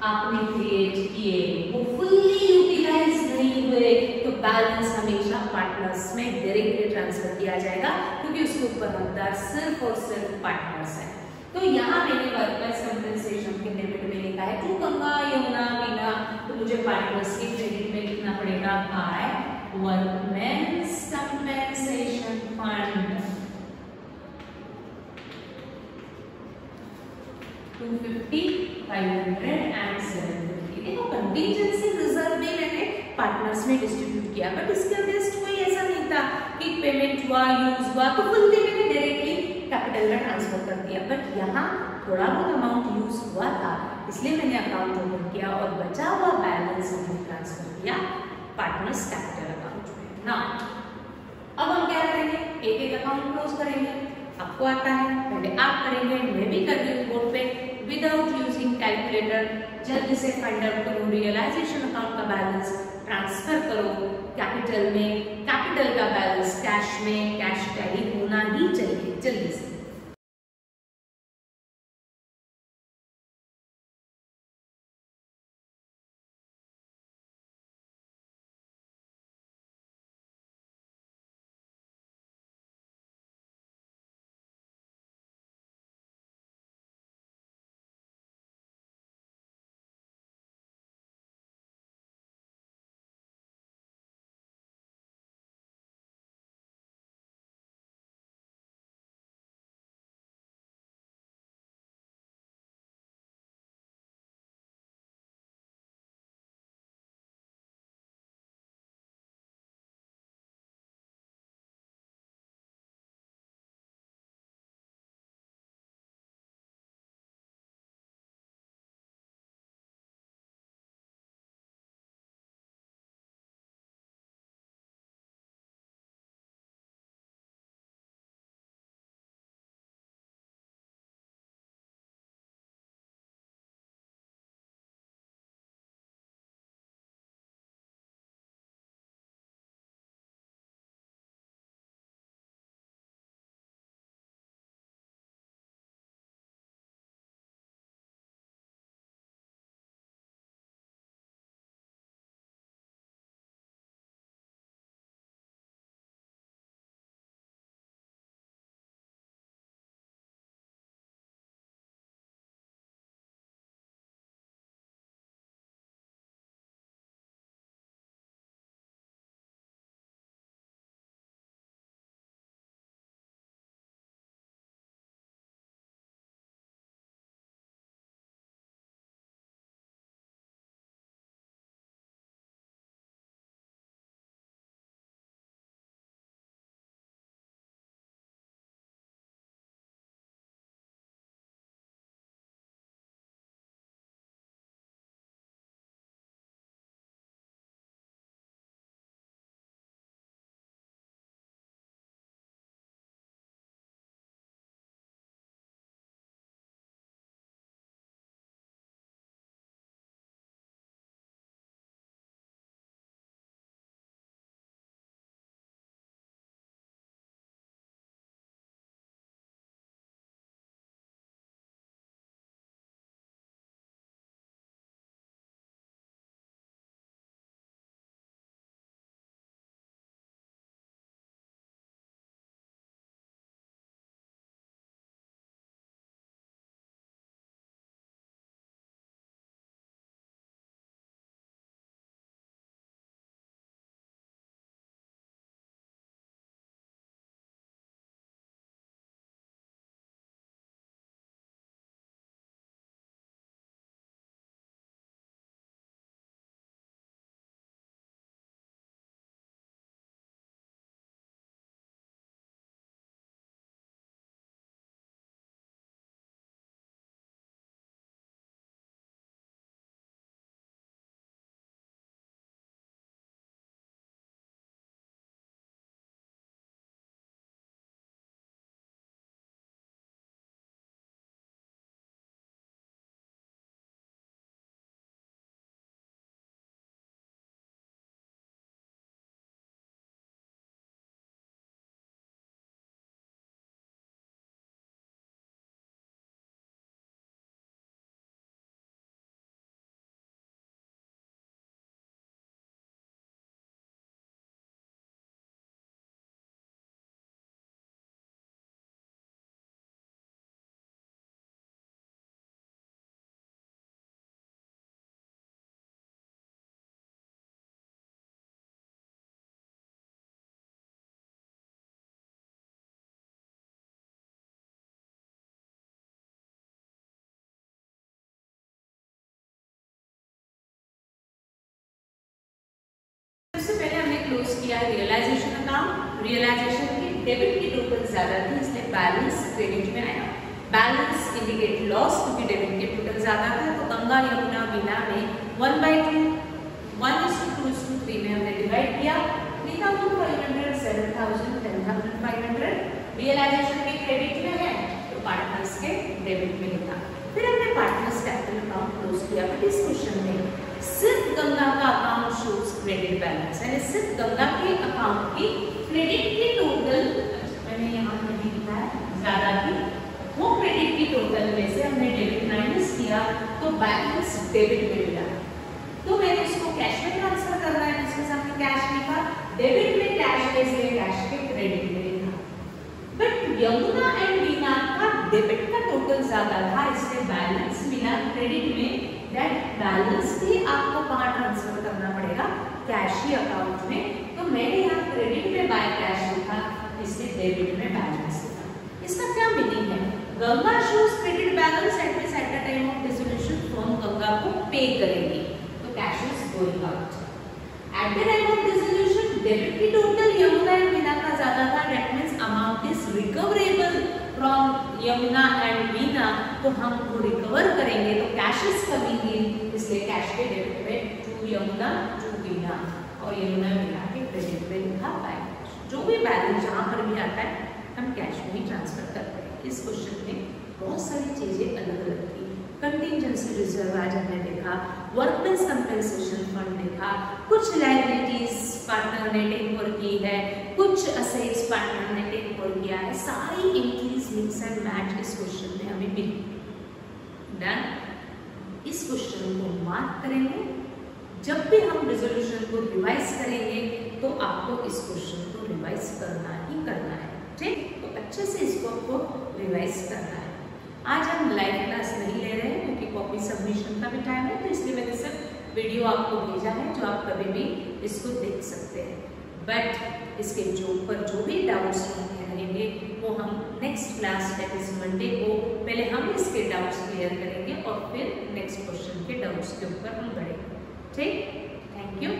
आपने क्रिएट किए वो फुल्ली यूटिलाइज नहीं हुए तो बैलेंस हमेशा पार्टनर्स में डायरेक्टली ट्रांसफर किया जाएगा, क्योंकि उसके ऊपर हकदार सिर्फ और सिर्फ पार्टनर्स है। तो यहाँ मैंने वर्कर्स कंपनसेशन के लिमिट में लिखा है टू गंगा यमुना मीना, तो मुझे पार्टनर्स के क्रेडिट में लिखना पड़ेगा bye workmen's compensation fund 250, 500 and 750। देखो कंटीजेंसी रिजर्व में मैंने पार्टनर्स में डिस्ट्रीब्यूट किया, बट इसके अगेंस्ट कोई ऐसा नहीं था कि पेमेंट हुआ, यूज हुआ तो फुल्ली मैंने डायरेक्टली कैपिटल में ट्रांसफर कर दिया। बट यहाँ थोड़ा बहुत अमाउंट यूज हुआ था, इसलिए मैंने अकाउंट ओपन किया और बचा हुआ बैलेंस हमने ट्रांसफर किया पार्टनर्स कैपिटल अकाउंट में। ना अब हम क्या करेंगे, एक एक अकाउंट क्लोज करेंगे। आपको आता है, पहले आप करेंगे, मैं भी कर रही हूँ बोर्ड पे विदाउट यूजिंग कैलकुलेटर। जल्दी से फाइंड आउट करो रियलाइजेशन अकाउंट का बैलेंस, ट्रांसफर करो कैपिटल में, कैपिटल का बैलेंस कैश में, कैश टैली होना ही चाहिए जल्दी से। क्लोज किया रियलाइजेशन अकाउंट, रियलाइजेशन की डेबिट की टोटल ज्यादा थी इसलिए बैलेंस क्रेडिट में आया। बैलेंस इंडिकेट लॉस क्योंकि डेबिट के टोटल ज्यादा था, तो गंगा यमुना वीना में 1/2 1:2:3 में हमने डिवाइड किया। 3,500 7,000 10,500 रियलाइजेशन के क्रेडिट में है तो पार्टनर्स के डेबिट में लिखा। फिर हमने पार्टनर्स कैपिटल अकाउंट क्लोज किया। बट इस क्वेश्चन में सिर्फ गंगा का अकाउंट शोज क्रेडिट बैलेंस, यानी सिर्फ गंगा के अकाउंट की क्रेडिट की टोटल मैंने यहाँ नहीं लिखा है ज्यादा थी, वो क्रेडिट की टोटल में से हमने डेबिट माइनस किया तो बैलेंस डेबिट में मिला। तो मैंने इसको कैश में ट्रांसफर करना है, इसके सामने कैश लिखा, डेबिट में कैश में इसलिए कैश के क्रेडिट में लिखा। बट यमुना एंड वीना का डेबिट का टोटल ज्यादा था इसलिए बैलेंस मिला क्रेडिट में। दैट बैलेंस भी आपको कहाँ ट्रांसफर करना पड़ेगा, कैश ही अकाउंट में। तो मैंने यहाँ क्रेडिट में बाय कैश लिखा इसलिए डेबिट में बैलेंस लिखा। इसका क्या मीनिंग है, Ganga shows credit balance eight the time of dissolution, firm Ganga को पे करेगी तो cash is going out. Eight the time of dissolution debit की टोटल यमुना एंड वीना का ज्यादा था, that means amount is recoverable from Yamuna and Veena, तो हम वो रिकवर करेंगे तो कैश इज कमिंग इन, इसलिए कैश के डेबिट में टू यमुना टू वीना और यमुना वीना के क्रेडिट में लिखा बैलेंस। जो भी बैलेंस जहाँ पर भी आता है हम कैश में ही ट्रांसफर करते हैं। इस क्वेश्चन में बहुत सारी चीजें अलग अलग थी। कंटिजेंसी रिजर्व आज हमने देखा, वर्कमेंस कंपेंसेशन फंड देखा, कुछ लायबिलिटीज पार्टनर ने टेक ओवर की है, कुछ असेट्स पार्टनर ने टेक ओवर किया है, सारी एंट्रीज मिक्स एंड मैच इस क्वेश्चन में हमें मिली। डन। इस क्वेश्चन को मार्क करेंगे, जब भी हम रिजोल्यूशन को रिवाइज करेंगे तो आपको इस क्वेश्चन को रिवाइज करना ही करना है, ठीक। तो अच्छे से इसको आपको रिवाइज करना है। आज हम लाइव क्लास नहीं ले रहे हैं क्योंकि कॉपी सबमिशन का भी टाइम है, तो इसलिए मैंने सिर्फ वीडियो आपको भेजा है जो आप कभी भी इसको देख सकते हैं। बट इसके ऊपर जो भी डाउट्स रहेंगे वो हम next class that is Monday को पहले हम इसके डाउट्स क्लियर करेंगे और फिर नेक्स्ट क्वेश्चन के डाउट्स के ऊपर हम बढ़ेंगे, ठीक। Thank you.